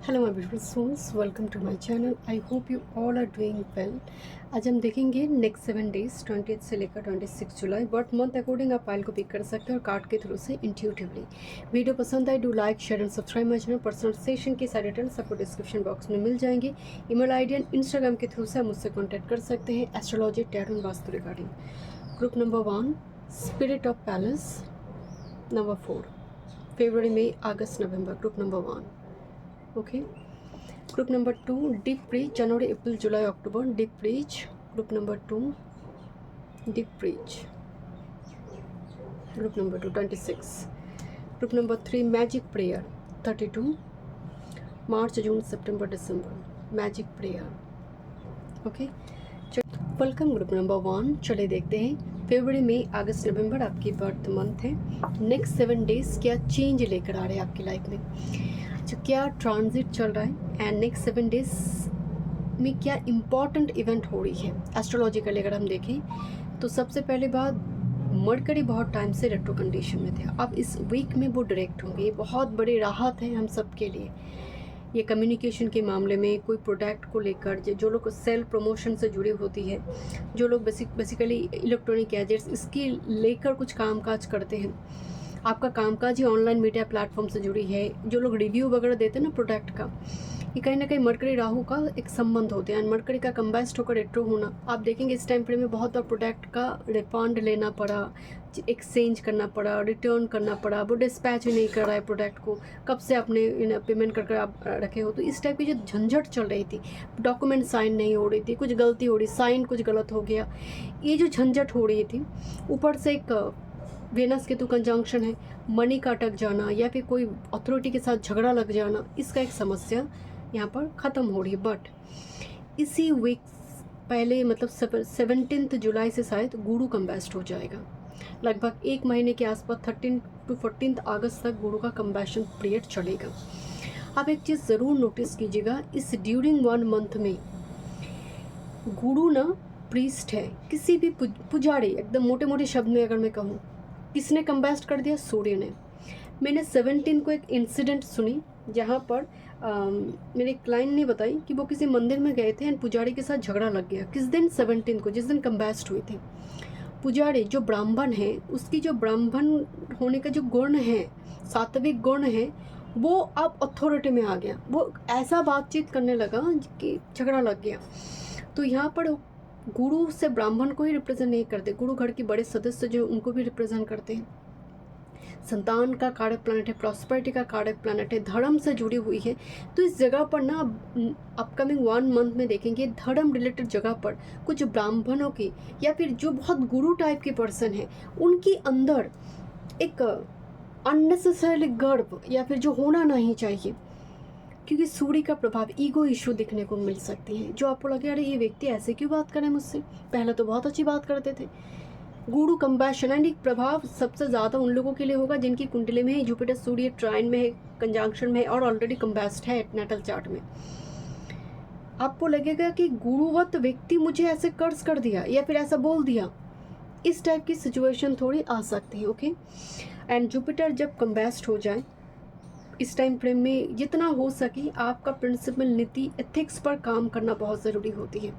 Hello my beautiful souls, welcome to my channel. I hope you all are doing well. आज हम देखेंगे next 7 days 20 से लेकर 26 जुलाई birth month according आप file को पिक कर सकते हैं और कार्ड के थ्रू से इंट्यूटिवली। वीडियो पसंद आए do like share and subscribe my channel. Personal session के सारे डिटेल्स आपको डिस्क्रिप्शन बॉक्स में मिल जाएंगे। ईमेल आईडी एंड इंस्टाग्राम के थ्रू से आप मुझसे कॉन्टैक्ट कर सकते हैं astrology tarot and vastu regarding. Group number 1 spirit of palace, number 4 फरवरी मई अगस्त नवंबर group number 1। Okay, group number 2 deep breeze जनवरी अप्रैल जुलाई अक्टूबर deep breeze group number 2 deep breeze group number 2 26 group number 3 magic prayer 32 मार्च जून सितंबर दिसंबर magic prayer. Okay, welcome group number 1। चले देखते हैं फरवरी मई अगस्त नवंबर आपकी बर्थ मंथ है। नेक्स्ट 7 डेज क्या चेंज लेकर आ रहे हैं आपकी लाइफ में, क्या ट्रांजिट चल रहा है एंड नेक्स्ट 7 डेज में क्या इम्पॉर्टेंट इवेंट हो रही है एस्ट्रोलॉजिकली। अगर हम देखें तो सबसे पहले बात, मरकरी बहुत टाइम से रेट्रो कंडीशन में थे, अब इस वीक में वो डायरेक्ट होंगे। ये बहुत बड़ी राहत है हम सब के लिए। ये कम्युनिकेशन के मामले में, कोई प्रोडक्ट को लेकर, जो लोग सेल्फ प्रमोशन से जुड़ी होती है, जो लोग बेसिकली इलेक्ट्रॉनिक गैजेट्स इसकी लेकर कुछ कामकाज करते हैं, आपका कामकाज ही ऑनलाइन मीडिया प्लेटफॉर्म से जुड़ी है, जो लोग रिव्यू वगैरह देते हैं ना प्रोडक्ट का, ये कहीं ना कहीं मरकरी राहु का एक संबंध होते हैं। मरकरी का कंबाइस्ट होकर रेट्रो होना, आप देखेंगे इस टाइम फ्रेम में बहुत बार प्रोडक्ट का रिफंड लेना पड़ा, एक्सचेंज करना पड़ा, रिटर्न करना पड़ा, वो डिस्पैच ही नहीं कर रहा है प्रोडक्ट को, कब से आपने पेमेंट करके आप रखे हो। तो इस टाइप की जो झंझट चल रही थी, डॉक्यूमेंट साइन नहीं हो रही थी, कुछ गलती हो रही, साइन कुछ गलत हो गया, ये जो झंझट हो रही थी, ऊपर से एक वेनस केतु कंजंक्शन है, मनी का अटक जाना या फिर कोई अथॉरिटी के साथ झगड़ा लग जाना, इसका एक समस्या यहाँ पर ख़त्म हो रही है। बट इसी वीक पहले मतलब 17 जुलाई से शायद गुरु कंबास्ट हो जाएगा। लगभग 1 महीने के आसपास 13 to 14 अगस्त तक गुरु का कंबाशन पीरियड चलेगा। आप एक चीज़ ज़रूर नोटिस कीजिएगा, इस ड्यूरिंग 1 मंथ में गुरु ना प्रीस्ट है, किसी भी पुजारी, एकदम मोटे मोटे शब्द में अगर मैं कहूँ, किसने कंबास्ट कर दिया? सूर्य ने। मैंने 17 को एक इंसिडेंट सुनी जहाँ पर मेरे क्लाइंट ने बताई कि वो किसी मंदिर में गए थे एंड पुजारी के साथ झगड़ा लग गया। किस दिन? 17 को, जिस दिन कंबास्ट हुई थी। पुजारी जो ब्राह्मण है, उसकी जो ब्राह्मण होने का जो गुण है, सात्विक गुण है, वो अब अथॉरिटी में आ गया। वो ऐसा बातचीत करने लगा कि झगड़ा लग गया। तो यहाँ पर गुरु से ब्राह्मण को ही रिप्रेजेंट नहीं करते, गुरु घर के बड़े सदस्य जो उनको भी रिप्रेजेंट करते हैं। संतान का कारक प्लैनेट है, प्रॉस्पेरिटी का कारक प्लैनेट है, धर्म से जुड़ी हुई है। तो इस जगह पर ना अपकमिंग 1 मंथ में देखेंगे धर्म रिलेटेड जगह पर कुछ ब्राह्मणों की या फिर जो बहुत गुरु टाइप के पर्सन है, उनकी अंदर एक अननेसेसरी गर्व या फिर जो होना नहीं चाहिए, क्योंकि सूर्य का प्रभाव, ईगो इशू दिखने को मिल सकती है, जो आपको लगे अरे ये व्यक्ति ऐसे क्यों बात कर रहे हैं मुझसे, पहले तो बहुत अच्छी बात करते थे। गुरु कंबैशन एंड प्रभाव सबसे ज़्यादा उन लोगों के लिए होगा जिनकी कुंडली में है जुपिटर सूर्य ट्राइन में है, कंजंक्शन में है और ऑलरेडी कंबैस्ट है नेटल चार्ट में। आपको लगेगा कि गुरुवत व्यक्ति मुझे ऐसे कर्ज कर दिया या फिर ऐसा बोल दिया, इस टाइप की सिचुएशन थोड़ी आ सकती है। ओके, एंड जुपिटर जब कंबैस्ट हो जाए इस टाइम फ्रेम में, जितना हो सके आपका प्रिंसिपल नीति एथिक्स पर काम करना बहुत ज़रूरी होती है।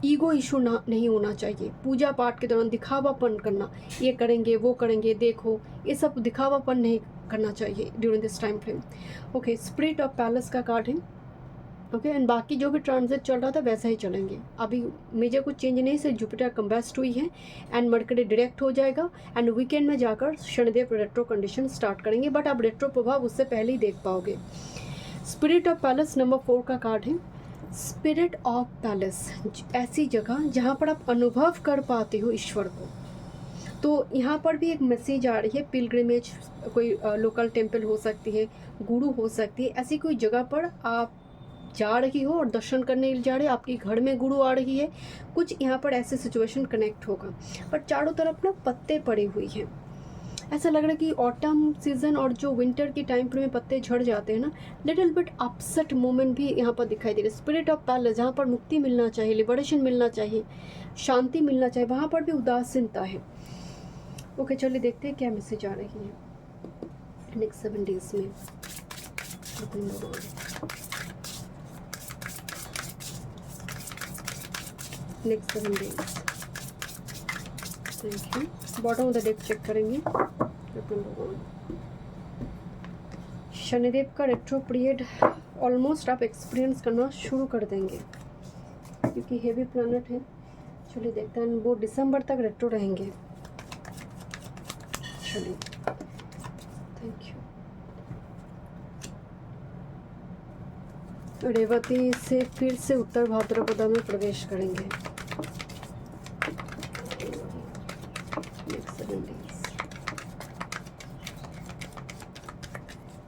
ईगो इशू ना नहीं होना चाहिए। पूजा पाठ के दौरान दिखावापन करना, ये करेंगे वो करेंगे देखो, ये सब दिखावापन नहीं करना चाहिए during this time frame. Okay, spirit of palace का कार्ड है। ओके, एंड बाकी जो भी ट्रांजिट चल रहा था वैसा ही चलेंगे। अभी मेजर कुछ चेंज नहीं, सिर्फ जुपिटर कंबैस्ट हुई है एंड मरकरी डायरेक्ट हो जाएगा एंड वीकेंड में जाकर शनिदेव रेट्रो कंडीशन स्टार्ट करेंगे। बट आप रेट्रो प्रभाव उससे पहले ही देख पाओगे। स्पिरिट ऑफ पैलेस नंबर 4 का कार्ड है। स्पिरिट ऑफ पैलेस ऐसी जगह जहाँ पर आप अनुभव कर पाते हो ईश्वर को। तो यहाँ पर भी एक मैसेज आ रही है, पिलग्रिमेज, कोई लोकल टेम्पल हो सकती है, गुरु हो सकती है, ऐसी कोई जगह पर आप जा रही हो और दर्शन करने जा रहे हो, आपके घर में गुरु आ रही है, कुछ यहाँ पर ऐसे सिचुएशन कनेक्ट होगा। पर चारों तरफ ना पत्ते पड़ी हुई हैं, ऐसा लग रहा है कि ऑटम सीजन और जो विंटर की टाइम पर में पत्ते झड़ जाते हैं ना, लिटिल बिट अपसेट मोमेंट भी यहाँ पर दिखाई दे रहा है। स्पिरिट ऑफ पैलेस जहाँ पर मुक्ति मिलना चाहिए, लिबरेशन मिलना चाहिए, शांति मिलना चाहिए, वहाँ पर भी उदासीनता है। ओके, चलिए देखते हैं क्या मैसेज आ रही है नेक्स्ट 7 डेज में। Next 7 days. Thank you. Bottom of the deck check करेंगे। नंबर 1, शनिदेव का रेट्रो पीरियड ऑलमोस्ट आप एक्सपीरियंस करना शुरू कर देंगे क्योंकि हेवी प्लैनेट है। चलिए देखते हैं, वो दिसंबर तक रेट्रो रहेंगे। चलिए, थैंक यू। रेवती से फिर से उत्तर भाद्रपदा में प्रवेश करेंगे।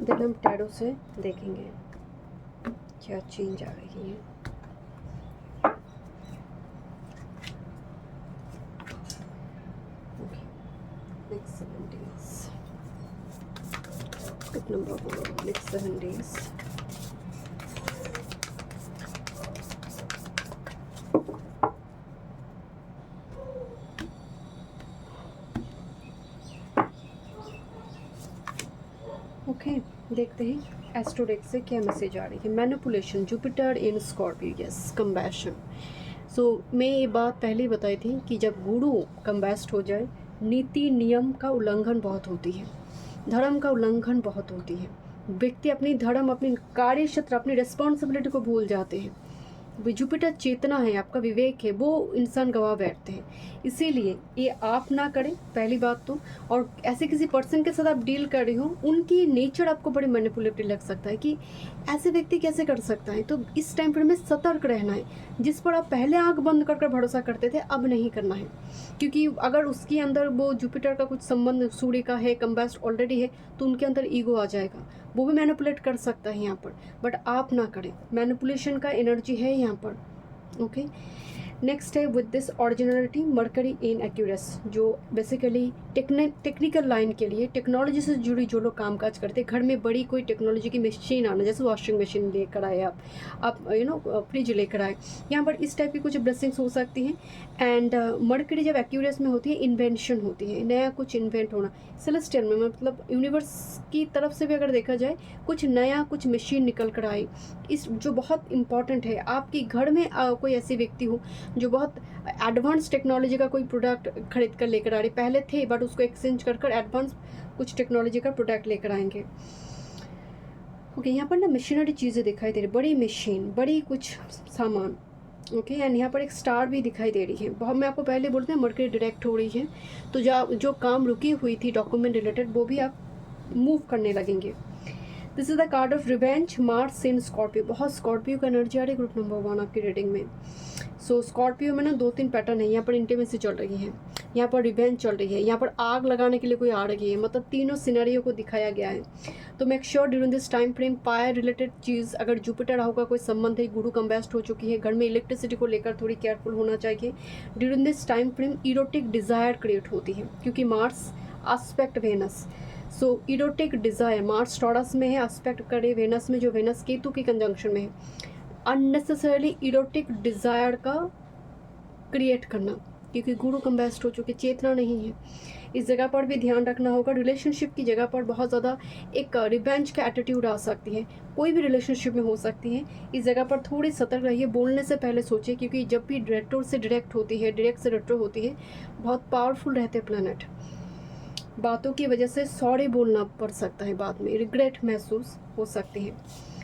दिन हम टैरो से देखेंगे क्या चेंज आ रही है। Next 7 days, tip number 1, next 7 days. Okay, देखते हैं एस्ट्रोडेक से क्या मैसेज आ रही है। Manipulation, Jupiter in Scorpio, yes, combustion. So मैं ये बात पहले ही बताई थी कि जब गुरु कंबैस्ट हो जाए, नीति नियम का उल्लंघन बहुत होती है, धर्म का उल्लंघन बहुत होती है। व्यक्ति अपनी धर्म, अपनी कार्य क्षेत्र, अपनी रिस्पॉन्सिबिलिटी को भूल जाते हैं। जुपिटर चेतना है, आपका विवेक है, वो इंसान गवा बैठते हैं। इसीलिए ये आप ना करें, पहली बात तो। और ऐसे किसी पर्सन के साथ आप डील कर रहे हो, उनकी नेचर आपको बड़ी मैनिपुलेटिव लग सकता है कि ऐसे व्यक्ति कैसे कर सकता है। तो इस टाइम पर हमें सतर्क रहना है। जिस पर आप पहले आंख बंद कर भरोसा करते थे, अब नहीं करना है, क्योंकि अगर उसके अंदर वो जुपिटर का कुछ संबंध सूर्य का है, कंबैस्ट ऑलरेडी है, तो उनके अंदर ईगो आ जाएगा, वो भी मैनिपुलेट कर सकता है यहाँ पर। बट आप ना करें, मैनिपुलेशन का एनर्जी है यहाँ पर। ओके, नेक्स्ट है विद दिस ऑरिजिनलिटी मर्करी इन एक्यूरेस, जो बेसिकली टेक्निकल लाइन के लिए, टेक्नोलॉजी से जुड़ी जो लोग कामकाज करते हैं, घर में बड़ी कोई टेक्नोलॉजी की मशीन आना, जैसे वॉशिंग मशीन लेकर आए आप फ्रिज लेकर आए, यहाँ पर इस टाइप की कुछ ब्लेसिंग्स हो सकती हैं। एंड मर्करी जब एक्यूरेस में होती है, इन्वेंशन होती है, नया कुछ इन्वेंट होना, सेलेस्टियल में मतलब यूनिवर्स की तरफ से भी अगर देखा जाए, कुछ नया, कुछ मशीन निकल कर आए, इस जो बहुत इंपॉर्टेंट है। आपके घर में कोई ऐसे व्यक्ति हो जो बहुत एडवांस टेक्नोलॉजी का कोई प्रोडक्ट खरीद कर लेकर आ रहे, पहले थे बट उसको एक्सचेंज कर एडवांस कुछ टेक्नोलॉजी का प्रोडक्ट लेकर आएंगे। ओके, यहाँ पर ना मशीनरी चीज़ें दिखाई दे रही, बड़ी मशीन, बड़ी कुछ सामान। ओके, एंड यहाँ पर एक स्टार भी दिखाई दे रही है। बहुत, मैं आपको पहले बोलते हैं मर्करी डायरेक्ट हो रही है, तो जो काम रुकी हुई थी डॉक्यूमेंट रिलेटेड, वो भी आप मूव करने लगेंगे। This is the card of revenge, Mars in Scorpio. बहुत स्कॉर्पियो का एनर्जी आ रही है ग्रुप नंबर 1 आपकी रीडिंग में। सो स्कॉर्पियो में ना 2-3 पैटर्न है। यहाँ पर इंटीमेसी चल रही है, यहाँ पर रिवेंज चल रही है, यहाँ पर आग लगाने के लिए कोई आ रही है, मतलब तीनों सिनेरियो को दिखाया गया है। तो make sure during this time frame fire related चीज़, अगर जुपिटर राहु का कोई संबंध है, गुरु कंबैस्ट हो चुकी है, घर में इलेक्ट्रिसिटी को लेकर थोड़ी केयरफुल होना चाहिए। During this time frame erotic desire create होती है, क्योंकि मार्स एस्पेक्ट वेनस, सो इरोटिक डिज़ायर, मार्स टॉरस में है, एस्पेक्ट करे वेनस में, जो वेनस केतु की कंजंक्शन में है। अननेसेसरली इरोटिक डिज़ायर का क्रिएट करना, क्योंकि गुरु कंबैस्ट हो चुके, चेतना नहीं है। इस जगह पर भी ध्यान रखना होगा। रिलेशनशिप की जगह पर बहुत ज़्यादा एक रिवेंज का एटीट्यूड आ सकती है, कोई भी रिलेशनशिप में हो सकती है। इस जगह पर थोड़ी सतर्क रहिए, बोलने से पहले सोचिए, क्योंकि जब भी रेट्रो से डायरेक्ट होती है, डायरेक्ट से रेट्रो होती है, बहुत पावरफुल रहते हैं प्लैनेट। बातों की वजह से सॉरी बोलना पड़ सकता है, बाद में रिग्रेट महसूस हो सकती है।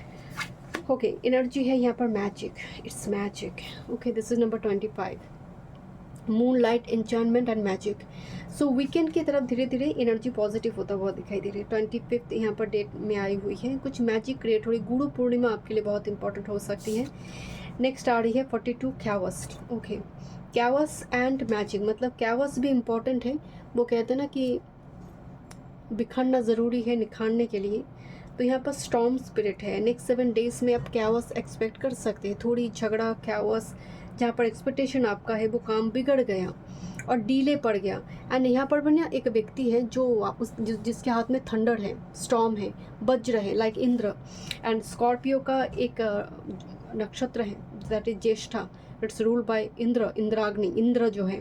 ओके, एनर्जी है यहाँ पर magic, it's magic. Okay, this is number 25, moon light enchantment and magic. So weekend की तरफ धीरे धीरे एनर्जी पॉजिटिव होता हुआ दिखाई दे रही है। 25 यहाँ पर डेट में आई हुई है, कुछ मैजिक क्रिएट हो रही। गुरु पूर्णिमा आपके लिए बहुत इंपॉर्टेंट हो सकती है। नेक्स्ट आ रही है 42 कैवस। ओके, कैवस एंड मैजिक, मतलब कैवस भी इम्पॉर्टेंट है। वो कहते हैं ना कि बिखरना ज़रूरी है निखारने के लिए, तो यहाँ पर स्टॉर्म स्पिरिट है। नेक्स्ट 7 डेज में आप कैवस एक्सपेक्ट कर सकते हैं, थोड़ी झगड़ा, कैवस, जहाँ पर एक्सपेक्टेशन आपका है वो काम बिगड़ गया और डीले पड़ गया। एंड यहाँ पर बना एक व्यक्ति है जिसके हाथ में थंडर है, स्टॉर्म है, वज्र है, लाइक इंद्र। एंड स्कॉर्पियो का एक नक्षत्र है that is Jyeshtha, it's ruled by Indra, Indragni, Indra जो है।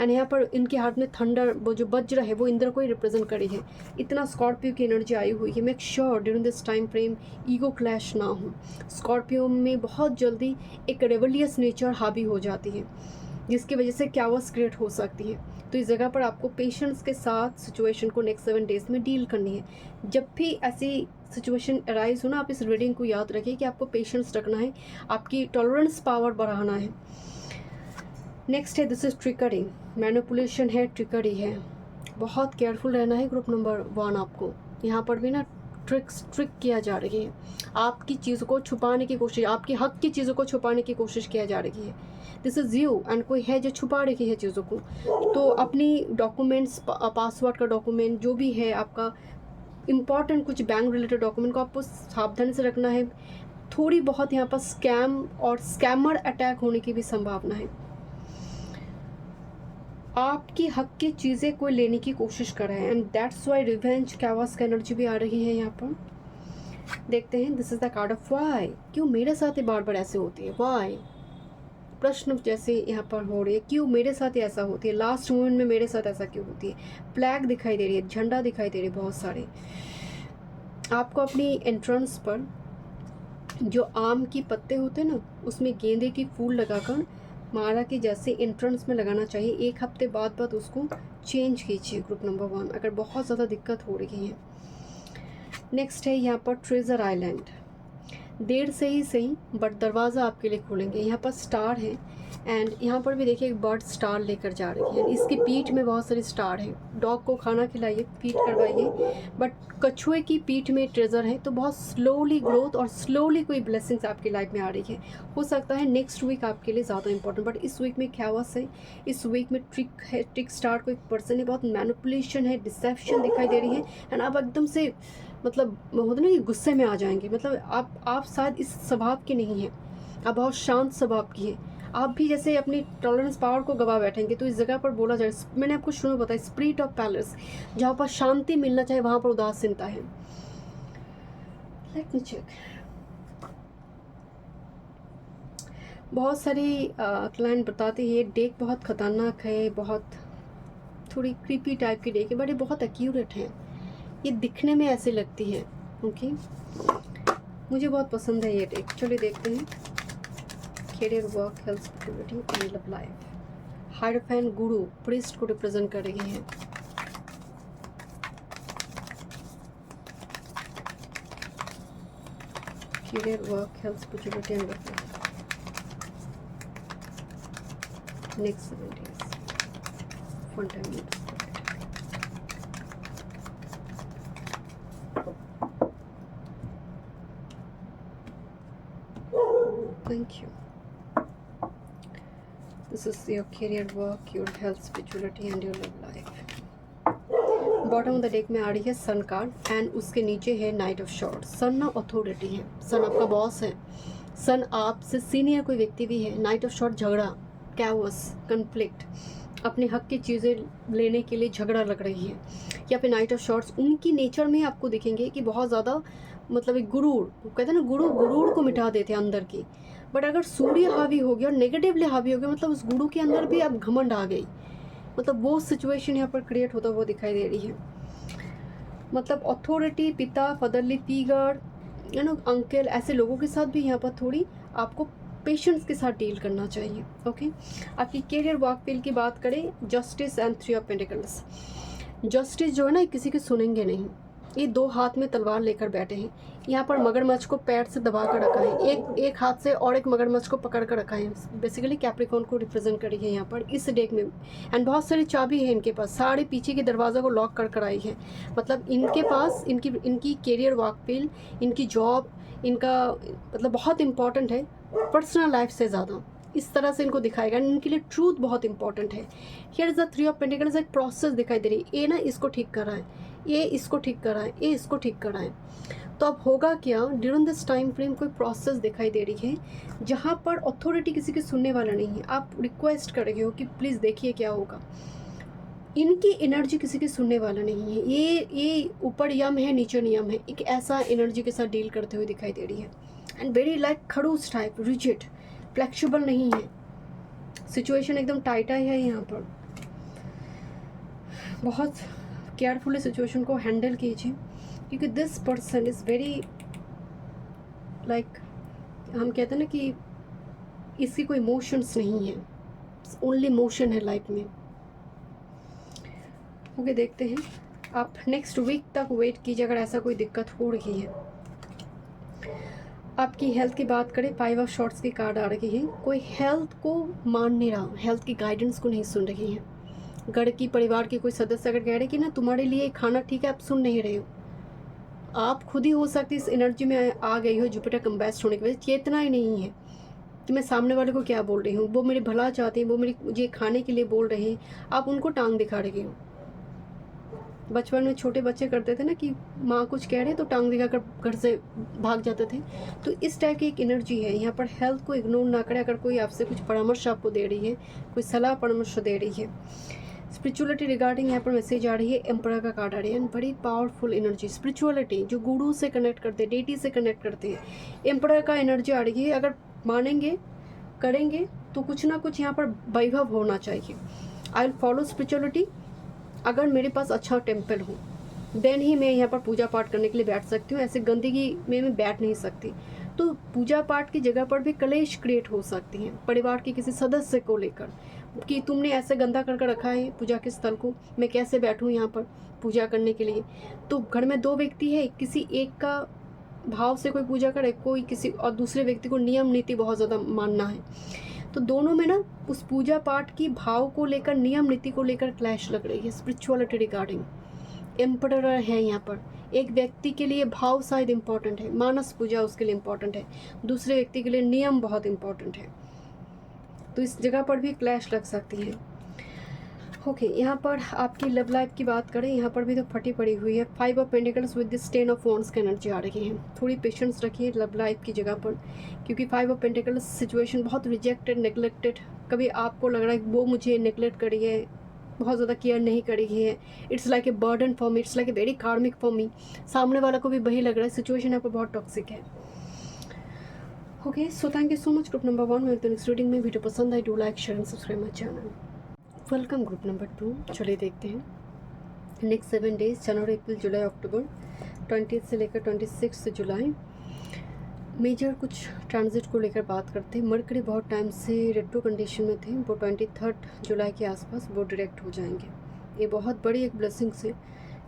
एंड यहाँ पर इनके हाथ में थंडर, वो जो वज्र है वो इंद्र को ही रिप्रेजेंट करी है। इतना स्कॉर्पियो की एनर्जी आई हुई है। Make sure during this time frame ego clash ना हो। स्कॉर्पियो में बहुत जल्दी एक रेवलियस नेचर हावी हो जाती है, जिसकी वजह से कैओस क्रिएट हो सकती है। तो इस जगह पर आपको पेशेंस के साथ सिचुएशन को नेक्स्ट 7 डेज में डील करनी है। जब भी ऐसी सिचुएशन अराइज हो ना, आप इस रीडिंग को याद रखिए कि आपको पेशेंस रखना है, आपकी टॉलरेंस पावर बढ़ाना है। नेक्स्ट है दिस इज ट्रिकरी, मैनिपुलेशन है, ट्रिकरी है। बहुत केयरफुल रहना है ग्रुप नंबर 1 आपको। यहाँ पर भी ना ट्रिक किया जा रही है, आपकी चीज़ों को छुपाने की कोशिश, आपके हक की चीज़ों को छुपाने की कोशिश किया जा रही है। दिस इज़ यू एंड कोई है जो छुपा रही है चीज़ों को। तो अपनी डॉक्यूमेंट्स, पासवर्ड का डॉक्यूमेंट जो भी है आपका इम्पॉर्टेंट, कुछ बैंक रिलेटेड डॉक्यूमेंट को आपको सावधानी से रखना है। थोड़ी बहुत यहाँ पर स्कैम और स्कैमर अटैक होने की भी संभावना है। आपकी हक की चीज़ें कोई लेने की कोशिश कर रहा है and that's why revenge, chaos का एनर्जी भी आ रही है यहाँ पर। देखते हैं, this is the card of why. क्यों मेरे साथ ही बार बार ऐसे होती है, वाई, प्रश्न जैसे यहाँ पर हो रही है, क्यों मेरे साथ ऐसा होती है, लास्ट मोमेंट में मेरे साथ ऐसा क्यों होती है। फ्लैग दिखाई दे रही है, झंडा दिखाई दे रही है बहुत सारे। आपको अपनी एंट्रेंस पर जो आम की पत्ते होते हैं ना, उसमें गेंदे की फूल लगाकर माला के जैसे एंट्रेंस में लगाना चाहिए। 1 हफ्ते बाद उसको चेंज कीजिए ग्रुप नंबर 1, अगर बहुत ज़्यादा दिक्कत हो रही है। नेक्स्ट है यहाँ पर ट्रेजर आइलैंड। देर से ही सही बट दरवाज़ा आपके लिए खोलेंगे। यहाँ पर स्टार है एंड यहाँ पर भी देखिए एक बर्ड स्टार लेकर जा रही है, इसकी पीठ में बहुत सारे स्टार हैं। डॉग को खाना खिलाइए, फीड करवाइए, बट कछुए की पीठ में ट्रेजर है, तो बहुत स्लोली ग्रोथ और स्लोली कोई ब्लेसिंग्स आपकी लाइफ में आ रही है। हो सकता है नेक्स्ट वीक आपके लिए ज़्यादा इंपॉर्टेंट, बट इस वीक में कैओस है, इस वीक में ट्रिक है, ट्रिक स्टार कोई पर्सन है, बहुत मैनिपुलेशन है, डिसेप्शन दिखाई दे रही है। एंड आप एकदम से मतलब होता ना कि गुस्से में आ जाएंगे, मतलब आप शायद इस स्वभाव के नहीं हैं, आप बहुत शांत स्वभाव की हैं। आप भी जैसे अपनी टॉलरेंस पावर को गवा बैठेंगे। तो इस जगह पर बोला जाए, मैंने आपको शुरू में बताया, स्पिरिट ऑफ पैलेस, जहाँ पर शांति मिलना चाहिए वहाँ पर उदासीनता है। Let me check. बहुत सारी क्लाइंट बताते हैं डेक बहुत ख़तरनाक है, बहुत थोड़ी क्रीपी टाइप की डेक है, बट ये बहुत एक्यूरेट है, ये दिखने में ऐसे लगती है। ओके, मुझे बहुत पसंद है ये डेक। चलिए देखते हैं। Career, work, health, spirituality and love life. Hierophant, guru, priest को रिप्रेजेंट कर रही है। Career, work, health, spirituality and love life. Next 7 days, fun time. Thank you. This is your career, work, your health, spirituality and your love life. Bottom of the deck में आ रही है sun card and उसके नीचे है night of shorts. सन ना authority है, सन आपका boss है, सन आपसे सीनियर कोई व्यक्ति भी है। नाइट ऑफ शॉर्ट झगड़ा, कैओस, कन्फ्लिक्ट, अपने हक की चीज़ें लेने के लिए झगड़ा लग रही है। या फिर नाइट ऑफ शॉर्ट्स उनकी नेचर में आपको दिखेंगे कि बहुत ज़्यादा मतलब एक गुरूर, कहते हैं ना गुरूर को मिटा देते हैं अंदर की। बट अगर सूर्य हावी हो गया और नेगेटिवली हावी हो गया, मतलब उस गुरु के अंदर भी अब घमंड आ गई, मतलब वो सिचुएशन यहाँ पर क्रिएट होता हुआ दिखाई दे रही है। मतलब अथॉरिटी, पिता, fatherly figure, you know uncle, ऐसे लोगों के साथ भी यहाँ पर थोड़ी आपको पेशेंस के साथ डील करना चाहिए। ओके, आपकी कैरियर वर्क फील्ड की बात करें, justice and 3 of pentacles. Justice जो है ना, किसी की सुनेंगे नहीं, ये 2 हाथ में तलवार लेकर बैठे हैं। यहाँ पर मगरमच्छ को पैर से दबा कर रखा है, एक हाथ से और एक मगरमच्छ को पकड़ कर रखा है। बेसिकली कैप्रिकॉर्न को रिप्रेजेंट करी है यहाँ पर इस डेक में। एंड बहुत सारी चाबी है इनके पास, सारे पीछे के दरवाज़ा को लॉक कर आई है। मतलब इनके पास इनकी कैरियर वर्क फील्ड, इनकी जॉब, इनका मतलब बहुत इंपॉर्टेंट है पर्सनल लाइफ से ज़्यादा, इस तरह से इनको दिखाएगा। इनके लिए ट्रूथ बहुत इंपॉर्टेंट है। Here is the 3 of pentacles, एक प्रोसेस दिखाई दे रही है। ये ना इसको ठीक कर रहा है, ये इसको ठीक कर रहा है, ये इसको ठीक कर रहा है। तो अब होगा क्या, ड्यूरिंग दिस टाइम फ्रेम कोई प्रोसेस दिखाई दे रही है जहाँ पर अथॉरिटी किसी की सुनने वाला नहीं है। आप रिक्वेस्ट कर रहे हो कि प्लीज़ देखिए क्या होगा। इनकी एनर्जी किसी की सुनने वाला नहीं है। ये ऊपर यम है, नीचे नियम है, एक ऐसा एनर्जी के साथ डील करते हुए दिखाई दे रही है। एंड वेरी लाइक खड़ूस टाइप, रिजिड, फ्लेक्सिबल नहीं है। सिचुएशन एकदम टाइट है यहाँ पर, बहुत केयरफुली सिचुएशन को हैंडल कीजिए, क्योंकि this person is very like, हम कहते हैं ना कि इसकी कोई इमोशंस नहीं है, ओनली मोशन है लाइफ में। ओके, देखते हैं। आप नेक्स्ट वीक तक वेट कीजिए अगर ऐसा कोई दिक्कत हो रही है। आपकी हेल्थ की बात करें, 5 ऑफ शॉर्ट्स की कार्ड आ रही है। कोई हेल्थ को मान नहीं रहा, हेल्थ की गाइडेंस को नहीं सुन रही है। घर की, परिवार के कोई सदस्य अगर कह रहे कि ना तुम्हारे लिए खाना ठीक है, आप सुन नहीं रहे हो। आप खुद ही हो सकती इस एनर्जी में आ गई हो जुपिटर कंबेस्ट होने की वजह से, चेतना ही नहीं है कि मैं सामने वाले को क्या बोल रही हूँ। वो मेरे भला चाहते हैं, वो मुझे खाने के लिए बोल रहे हैं, आप उनको टांग दिखा रहे हो। बचपन में छोटे बच्चे करते थे ना कि माँ कुछ कह रहे तो टांग दिखा कर घर से भाग जाते थे। तो इस टाइप की एक एनर्जी है यहाँ पर। हेल्थ को इग्नोर ना करें। अगर कोई आपसे कुछ परामर्श आपको दे रही है, कोई सलाह परामर्श दे रही है, स्पिरिचुअलिटी रिगार्डिंग यहाँ पर मैसेज आ रही है। एम्परर का कार्ड आ रही है, बड़ी पावरफुल एनर्जी। स्पिरिचुअलिटी जो गुरु से कनेक्ट करते हैं, डेटी से कनेक्ट करते हैं, एम्परर का एनर्जी आ रही है। अगर मानेंगे, करेंगे तो कुछ ना कुछ यहाँ पर वैभव होना चाहिए। I will follow spirituality. अगर मेरे पास अच्छा टेम्पल हो देन ही मैं यहाँ पर पूजा पाठ करने के लिए बैठ सकती हूँ। ऐसे गंदगी में मैं बैठ नहीं सकती। तो पूजा पाठ की जगह पर भी कलेश क्रिएट हो सकती हैं परिवार के किसी सदस्य को लेकर, कि तुमने ऐसे गंदा कर रखा है पूजा के स्थल को, मैं कैसे बैठूँ यहाँ पर पूजा करने के लिए। तो घर में 2 व्यक्ति है, किसी एक का भाव से कोई पूजा करे, कोई किसी और दूसरे व्यक्ति को नियम नीति बहुत ज़्यादा मानना है। तो दोनों में ना उस पूजा पाठ की भाव को लेकर, नियम नीति को लेकर क्लैश लग रही है। स्पिरिचुअलिटी रिगार्डिंग एम्परर है यहाँ पर। एक व्यक्ति के लिए भाव शायद इम्पॉर्टेंट है, मानस पूजा उसके लिए इम्पॉर्टेंट है, दूसरे व्यक्ति के लिए नियम बहुत इम्पॉर्टेंट है। तो इस जगह पर भी क्लैश लग सकती है। ओके, यहाँ पर आपकी लव लाइफ की बात करें, यहाँ पर भी तो फटी पड़ी हुई है। 5 of pentacles with this 10 of wands की एनर्जी आ रही है। थोड़ी पेशेंस रखिए लव लाइफ की जगह पर, क्योंकि 5 ऑफ पेंटिकल्स सिचुएशन बहुत रिजेक्टेड, नेगलेक्टेड। कभी आपको लग रहा है वो मुझे नेगलेक्ट करी है, बहुत ज़्यादा केयर नहीं करी है, it's like a burden for me, it's like a very कार्मिक फॉर मी। सामने वाला को भी वही लग रहा है। सिचुएशन यहाँ पर बहुत टॉक्सिक है। Okay, so thank you so much group number 1। मैं तो नेक्स्ट रीडिंग में वीडियो पसंद आई, do like, share and subscribe my channel. Welcome group number 2। चलिए देखते हैं नेक्स्ट 7 डेज, जनवरी, अप्रैल, जुलाई, अक्टूबर, 20 से लेकर 26 जुलाई। मेजर कुछ ट्रांजिट को लेकर बात करते हैं। मरकरी बहुत टाइम से रेट्रो कंडीशन में थे, वो 23 जुलाई के आसपास वो डायरेक्ट हो जाएंगे। ये बहुत बड़ी एक ब्लेसिंग्स है,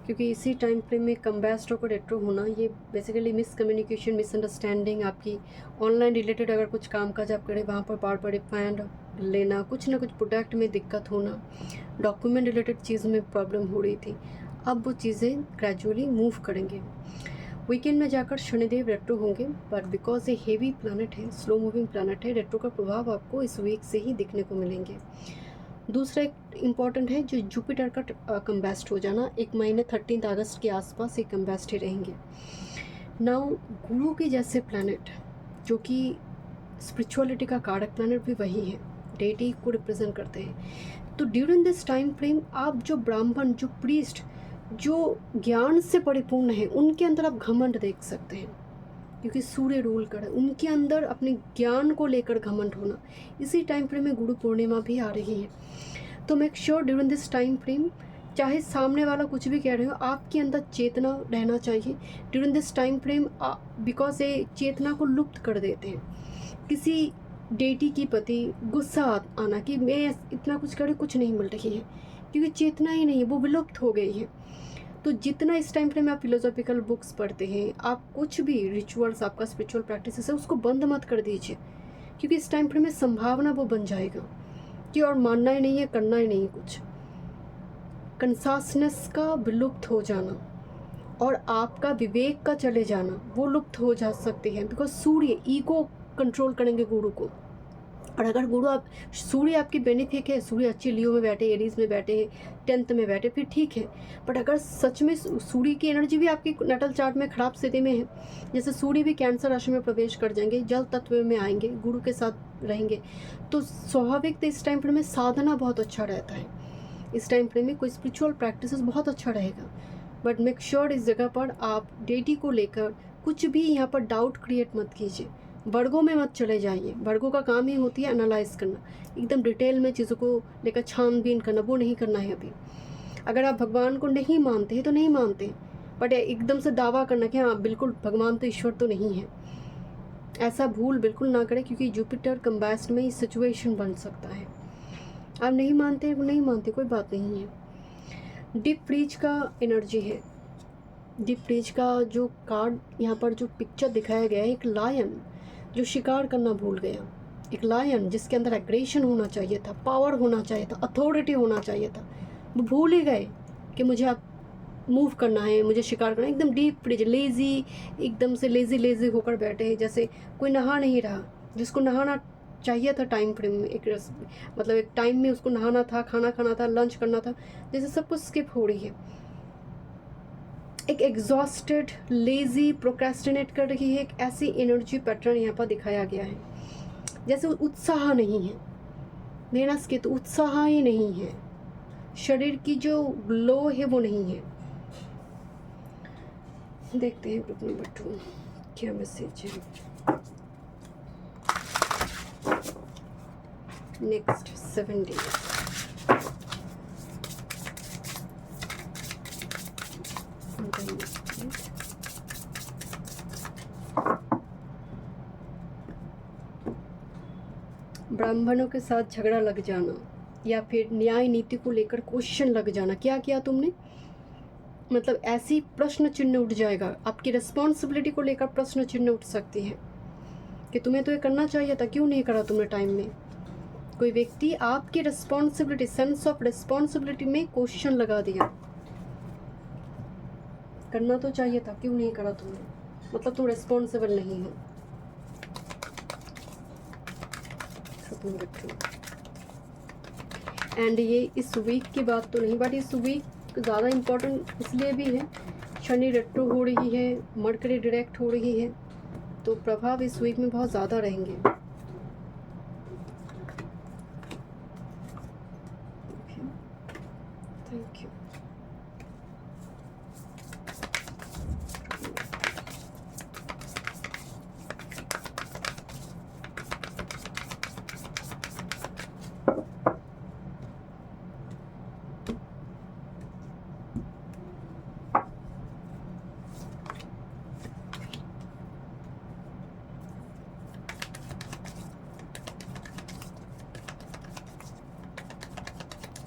क्योंकि इसी टाइम फ्रेम में कंबेस्ट होकर रेट्रो होना, ये बेसिकली मिसकम्युनिकेशन, मिसअंडरस्टैंडिंग, आपकी ऑनलाइन रिलेटेड अगर कुछ काम काज आप करें वहाँ पर बार बार रिफाइंड लेना, कुछ ना कुछ प्रोडक्ट में दिक्कत होना, डॉक्यूमेंट रिलेटेड चीज़ों में प्रॉब्लम हो रही थी, अब वो चीज़ें ग्रेजुअली मूव करेंगे। वीकेंड में जाकर शनिदेव रेट्रो होंगे, बट बिकॉज ये हेवी प्लैनेट है, स्लो मूविंग प्लैनेट है, रेट्रो का प्रभाव आपको इस वीक से ही दिखने को मिलेंगे। दूसरा एक इम्पॉर्टेंट है जो जुपिटर का कंबेस्ट हो जाना, 1 महीने 13 अगस्त के आसपास ये कंबेस्ट ही रहेंगे। नाउ गुरु के जैसे प्लैनेट जो कि स्पिरिचुअलिटी का कारक प्लैनेट भी वही है, डेटी को रिप्रेजेंट करते हैं। तो ड्यूरिंग दिस टाइम फ्रेम आप जो ब्राह्मण, जो प्रीस्ट, जो ज्ञान से परिपूर्ण है, उनके अंदर आप घमंड देख सकते हैं, क्योंकि सूर्य रूल कर है, उनके अंदर अपने ज्ञान को लेकर घमंड होना। इसी टाइम फ्रेम में गुरु पूर्णिमा भी आ रही है। तो make sure during this time frame, चाहे सामने वाला कुछ भी कह रहे हो, आपके अंदर चेतना रहना चाहिए during this time frame, because ये चेतना को लुप्त कर देते हैं। किसी डेटी की प्रति गुस्सा आना कि मैं इतना कुछ करे, कुछ नहीं मिल रही है, क्योंकि चेतना ही नहीं है, वो विलुप्त हो गई है। तो जितना इस टाइम फ्रेम में आप फिलोसॉफिकल बुक्स पढ़ते हैं, आप कुछ भी रिचुअल्स, आपका स्पिरिचुअल प्रैक्टिसेस है, उसको बंद मत कर दीजिए, क्योंकि इस टाइम फ्रेम में संभावना वो बन जाएगा कि और मानना ही नहीं है, करना ही नहीं है कुछ। कंसासनेस का विलुप्त हो जाना और आपका विवेक का चले जाना, वो लुप्त हो जा सकती है, बिकॉज सूर्य ईगो कंट्रोल करेंगे गुरु को। और अगर गुरु सूर्य आपकी बेनिफिक है, सूर्य अच्छी लियो में बैठे, एरीज में बैठे, 10th में बैठे, फिर ठीक है। बट अगर सच में सूर्य की एनर्जी भी आपकी नटल चार्ट में खराब स्थिति में है, जैसे सूर्य भी कैंसर राशि में प्रवेश कर जाएंगे, जल तत्व में आएंगे, गुरु के साथ रहेंगे, तो स्वाभाविक इस टाइम फ्रेम में साधना बहुत अच्छा रहता है। इस टाइम फ्रेम में कोई स्पिरिचुअल प्रैक्टिस बहुत अच्छा रहेगा। बट मेक श्योर इस जगह पर आप डेटी को लेकर कुछ भी यहाँ पर डाउट क्रिएट मत कीजिए। वर्गों में मत चले जाइए। वर्गों का काम ही होती है एनालाइज करना, एकदम डिटेल में चीज़ों को लेकर छानबीन करना, वो नहीं करना है अभी। अगर आप भगवान को नहीं मानते हैं तो नहीं मानते, बट एकदम से दावा करना कि हाँ बिल्कुल भगवान तो ईश्वर तो नहीं है, ऐसा भूल बिल्कुल ना करें, क्योंकि जुपिटर कंबास्ट में सिचुएशन बन सकता है। आप नहीं मानते वो नहीं मानते, कोई बात नहीं है। डीप फ्रीज का एनर्जी है। डीप फ्रीज का जो कार्ड यहाँ पर जो पिक्चर दिखाया गया है, एक लायन जो शिकार करना भूल गया, एक लायन जिसके अंदर एग्रेशन होना चाहिए था, पावर होना चाहिए था, अथॉरिटी होना चाहिए था, वो भूल ही गए कि मुझे अब मूव करना है, मुझे शिकार करना है। एकदम डीप फ्रीज, लेज़ी, एकदम से लेज़ी होकर बैठे हैं, जैसे कोई नहा नहीं रहा, जिसको नहाना चाहिए था टाइम फ्रेम में, मतलब एक टाइम में उसको नहाना था, खाना खाना था, लंच करना था, जैसे सब कुछ स्किप हो रही है। एक एग्जॉस्टेड, लेज़ी, प्रोक्रेस्टिनेट कर रही है, एक ऐसी एनर्जी पैटर्न यहाँ पर दिखाया गया है, जैसे उत्साह नहीं है। मेहनत के तो उत्साह ही नहीं है, शरीर की जो ग्लो है वो नहीं है। देखते हैं ग्रुप नंबर 2 क्या मैसेज है। Next 7 days। ब्राह्मणों के साथ झगड़ा लग जाना या फिर न्याय नीति को लेकर क्वेश्चन लग जाना। क्या किया तुमने, मतलब ऐसी प्रश्न चिन्ह उठ जाएगा, आपकी रिस्पॉन्सिबिलिटी को लेकर प्रश्न चिन्ह उठ सकती है कि तुम्हें तो ये करना चाहिए था, क्यों नहीं करा तुमने टाइम में। कोई व्यक्ति आपकी रिस्पॉन्सिबिलिटी, सेंस ऑफ रिस्पॉन्सिबिलिटी में क्वेश्चन लगा दिया, करना तो चाहिए था, क्यों नहीं करा तुमने, मतलब तुम रिस्पॉन्सिबल नहीं हो। एंड ये इस वीक की बात तो नहीं, बट इस वीक ज़्यादा इम्पोर्टेंट इसलिए भी है, शनि रेट्रो हो रही है, मरकरी डायरेक्ट हो रही है, तो प्रभाव इस वीक में बहुत ज़्यादा रहेंगे। Thank you.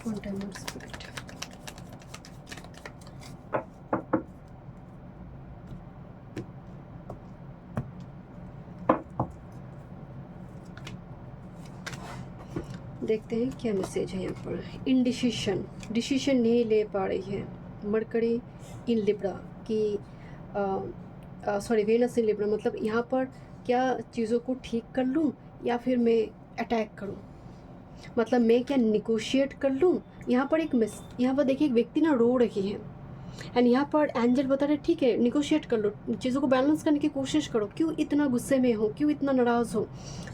One time more spirit. देखते हैं क्या मैसेज है यहाँ पर। इनडिसीशन, डिसीजन नहीं ले पा रही है। मरकरी इन लिब्रा की सॉरी वेनस इन लिब्रा, मतलब यहाँ पर क्या चीज़ों को ठीक कर लूँ या फिर मैं अटैक करूँ, मतलब मैं क्या निगोशिएट कर लूँ। यहाँ पर यहाँ पर देखिए एक व्यक्ति ना रो रही है, एंड यहाँ पर एंजल बता रहे ठीक है निगोशिएट कर लो, चीज़ों को बैलेंस करने की कोशिश करो, क्यों इतना गुस्से में हो, क्यों इतना नाराज़ हो,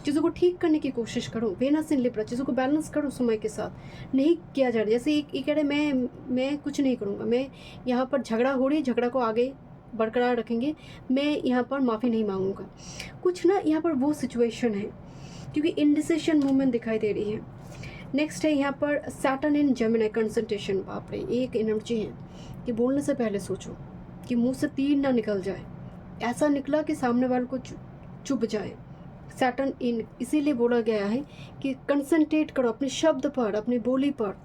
चीज़ों को ठीक करने की कोशिश करो। वेनस इन लिब्रा, चीज़ों को बैलेंस करो समय के साथ। नहीं किया जा रहा, जैसे ये कह रहे मैं कुछ नहीं करूँगा, मैं यहाँ पर झगड़ा हो रही है, झगड़ा को आगे बरकरार रखेंगे, मैं यहाँ पर माफ़ी नहीं मांगूंगा, कुछ ना यहाँ पर वो सिचुएशन है, क्योंकि इनडिसीजन मूवमेंट दिखाई दे रही है। नेक्स्ट है यहाँ पर सैटर्न इन जेमिनी कंसंट्रेशन। बाप रे, एक एनर्जी है कि बोलने से पहले सोचो कि मुंह से तीर ना निकल जाए, ऐसा निकला कि सामने वाले को चुभ जाए। सैटर्न इन इसीलिए बोला गया है कि कंसंट्रेट करो अपने शब्द पर, अपनी बोली पर,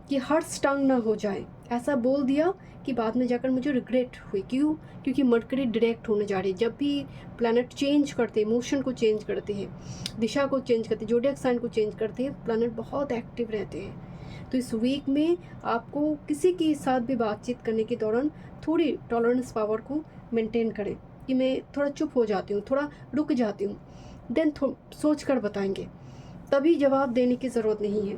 कि हर्ष टांग ना हो जाए। ऐसा बोल दिया कि बाद में जाकर मुझे रिग्रेट हुई। क्यों? क्योंकि मरकरी डायरेक्ट होने जा रही है। जब भी प्लैनेट चेंज करते हैं, इमोशन को चेंज करते हैं, दिशा को चेंज करते हैं, ज़ोडिएक साइन को चेंज करते हैं, प्लैनेट बहुत एक्टिव रहते हैं। तो इस वीक में आपको किसी के साथ भी बातचीत करने के दौरान थोड़ी टॉलरेंस पावर को मेंटेन करें कि मैं थोड़ा चुप हो जाती हूँ, थोड़ा रुक जाती हूँ, देन सोच कर बताएंगे, तभी जवाब देने की ज़रूरत नहीं है।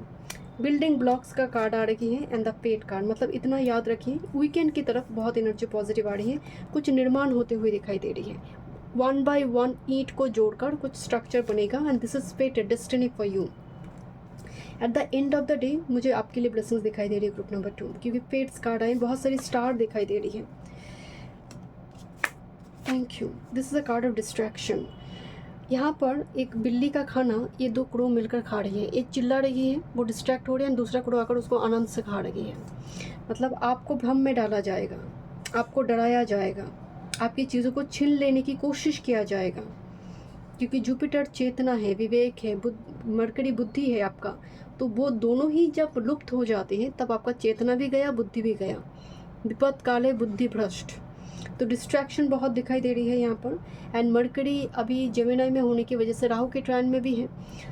बिल्डिंग ब्लॉक्स का कार्ड आ रही है एंड द पेट कार्ड, मतलब इतना याद रखिए वीकेंड की तरफ बहुत एनर्जी पॉजिटिव आ रही है, कुछ निर्माण होते हुए दिखाई दे रही है। 1 by 1 ईंट को जोड़कर कुछ स्ट्रक्चर बनेगा and this is fate destiny for you. At the end of the day मुझे आपके लिए ब्लेसिंग्स दिखाई दे रही है ग्रुप नंबर 2, क्योंकि फेट्स कार्ड आए, बहुत सारी स्टार दिखाई दे रही है। Thank you. This is a card of distraction. यहाँ पर एक बिल्ली का खाना ये दो क्रो मिलकर खा रही है, एक चिल्ला रही है, वो डिस्ट्रैक्ट हो रही है, दूसरा क्रो आकर उसको आनंद से खा रही है। मतलब आपको भ्रम में डाला जाएगा, आपको डराया जाएगा, आपकी चीज़ों को छीन लेने की कोशिश किया जाएगा, क्योंकि जुपिटर चेतना है, विवेक है, मरकरी बुद्धि है आपका। तो वो दोनों ही जब लुप्त हो जाते हैं तब आपका चेतना भी गया, बुद्धि भी गया। विपद काले बुद्धि भ्रष्ट। तो डिस्ट्रैक्शन बहुत दिखाई दे रही है यहाँ पर। एंड मरकरी अभी जेमिनी में होने की वजह से राहु के ट्रायन में भी है,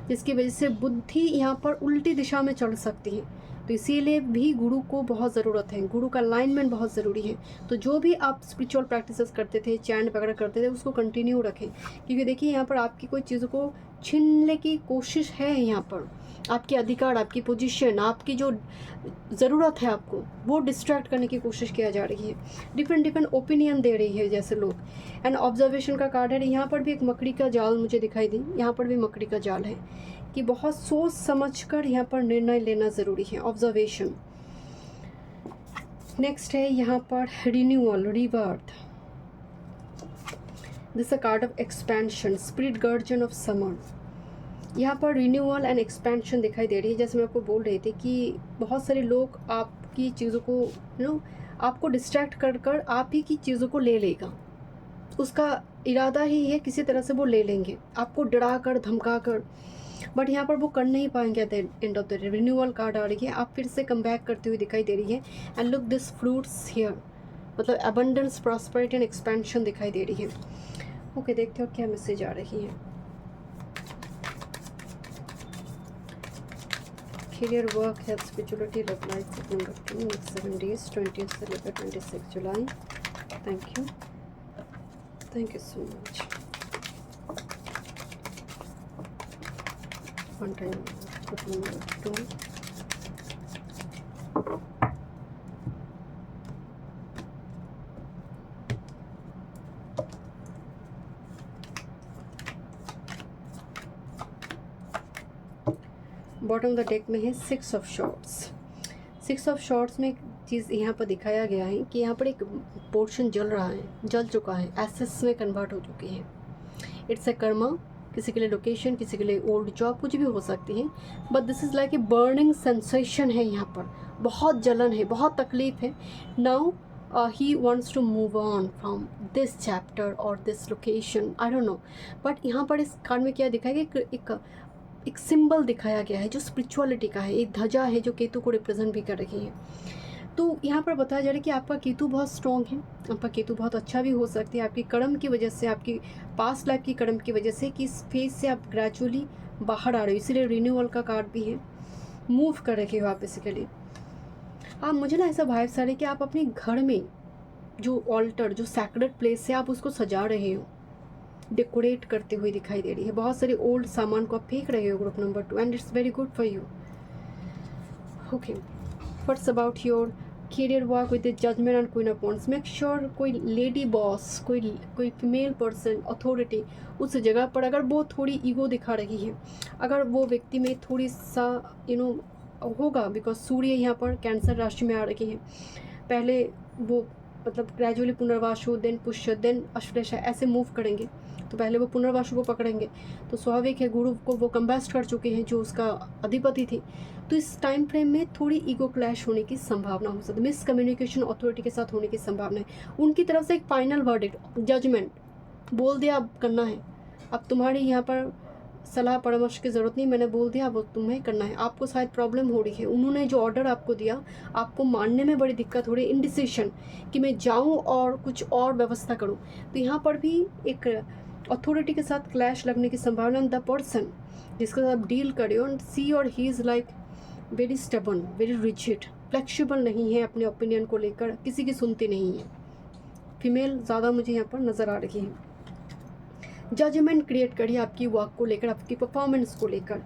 जिसकी वजह से बुद्धि यहाँ पर उल्टी दिशा में चल सकती है। तो इसीलिए भी गुरु को बहुत ज़रूरत है, गुरु का अलाइनमेंट बहुत ज़रूरी है। तो जो भी आप स्पिरिचुअल प्रैक्टिसेस करते थे, चैंट वगैरह करते थे, उसको कंटिन्यू रखें, क्योंकि देखिए यहाँ पर आपकी कोई चीज़ों को छीनने की कोशिश है। यहाँ पर आपके अधिकार, आपकी पोजीशन, आपकी जो ज़रूरत है आपको, वो डिस्ट्रैक्ट करने की कोशिश किया जा रही है। डिफरेंट ओपिनियन दे रही है जैसे लोग। एंड ऑब्जर्वेशन का कार्ड है। यहाँ पर भी एक मकड़ी का जाल मुझे दिखाई दी, यहाँ पर भी मकड़ी का जाल है कि बहुत सोच समझकर यहाँ पर निर्णय लेना ज़रूरी है। ऑब्जर्वेशन। नेक्स्ट है यहाँ पर renewal, rebirth. This a card of expansion, spirit guardian of summer. यहाँ पर रिन्यूअल एंड एक्सपेंशन दिखाई दे रही है। जैसे मैं आपको बोल रही थी कि बहुत सारे लोग आपकी चीज़ों को आपको डिस्ट्रैक्ट कर कर आप ही की चीज़ों को ले लेगा। उसका इरादा ही है किसी तरह से वो ले लेंगे, आपको डरा कर, धमका कर, बट यहाँ पर वो कर नहीं पाएंगे। At the end of the day renewal card आ रही है, आप फिर से कम बैक करते हुए दिखाई दे रही है। And look this fruits here, मतलब अबंडेंस, प्रॉस्पेरिटी एंड एक्सपेंशन दिखाई दे रही है। ओके, देखते हो क्या मैसेज आ रही है। Career, work, health, spirituality, love life, book number 2, next 7 days, 20th से लेकर 26 जुलाई। Thank you. Thank you so much. One time, book number 2. Bottom the deck में है 6 ऑफ शॉर्ट्स। 6 ऑफ शॉर्ट्स में एक चीज़ यहाँ पर दिखाया गया है कि यहाँ पर एक पोर्शन जल रहा है, जल चुका है, एसेट्स में कन्वर्ट हो चुकी है। इट्स ए कर्मा, किसी के लिए लोकेशन, किसी के लिए ओल्ड जॉब, कुछ भी हो सकती है, but this is like a burning sensation है। यहाँ पर बहुत जलन है, बहुत तकलीफ है। Now he wants to move on from this chapter or this location, I don't know, but यहाँ पर इस कार्ड में क्या दिखाया गया, एक सिंबल दिखाया गया है जो स्पिरिचुअलिटी का है, एक ध्वजा है जो केतु को रिप्रेजेंट भी कर रही है। तो यहाँ पर बताया जा रहा है कि आपका केतु बहुत स्ट्रॉन्ग है, आपका केतु बहुत अच्छा भी हो सकती है, आपकी कर्म की वजह से, आपकी पास्ट लाइफ की कर्म की वजह से, कि इस फेज से आप ग्रेजुअली बाहर आ रहे हो। इसीलिए रिन्यूअल का कार्ड भी है, मूव कर रखे हो आप बेसिकली। आप मुझे ना ऐसा वाइब्स आ रहा है कि आप अपने घर में जो ऑल्टर, जो सैक्रेड प्लेस है, आप उसको सजा रहे हो, डेकोरेट करते हुए दिखाई दे रही है। बहुत सारे ओल्ड सामान को आप फेंक रहे हो, group number 2, and it's very good for you. Okay, what's about your career, work with the judgement and queen of wands. Make sure कोई लेडी बॉस, कोई फीमेल पर्सन, अथॉरिटी, उस जगह पर अगर वो थोड़ी ईगो दिखा रही है, अगर वो व्यक्ति में थोड़ी सा होगा, बिकॉज सूर्य यहाँ पर कैंसर राशि में आ रही है। पहले वो मतलब ग्रेजुअली पुनर्वासु, देन पुष्य, देन अश्लेषा, ऐसे मूव करेंगे। तो पहले वो पुनर्वासु को पकड़ेंगे, तो स्वाभाविक है गुरु को वो कंबेस्ट कर चुके हैं जो उसका अधिपति थी। तो इस टाइम फ्रेम में थोड़ी ईगो क्लैश होने की संभावना हो सकती है, मिसकम्युनिकेशन अथॉरिटी के साथ होने की संभावना है। उनकी तरफ से एक फाइनल वर्डिक्ट, जजमेंट बोल दिया, अब करना है, अब तुम्हारी यहाँ पर सलाह परामर्श की ज़रूरत नहीं, मैंने बोल दिया, अब तुम्हें करना है। आपको शायद प्रॉब्लम हो रही है, उन्होंने जो ऑर्डर आपको दिया आपको मानने में बड़ी दिक्कत हो रही है, इनडिसिशन कि मैं जाऊं और कुछ और व्यवस्था करूं। तो यहाँ पर भी एक अथॉरिटी के साथ क्लैश लगने की संभावना। द पर्सन जिसके साथ आप डील करे हो, सी और he is like very stubborn, very rigid, flexible नहीं है, अपने ओपिनियन को लेकर किसी की सुनती नहीं है। फीमेल ज़्यादा मुझे यहाँ पर नज़र आ रही है। जजमेंट क्रिएट करिए आपकी वर्क को लेकर, आपकी परफॉर्मेंस को लेकर,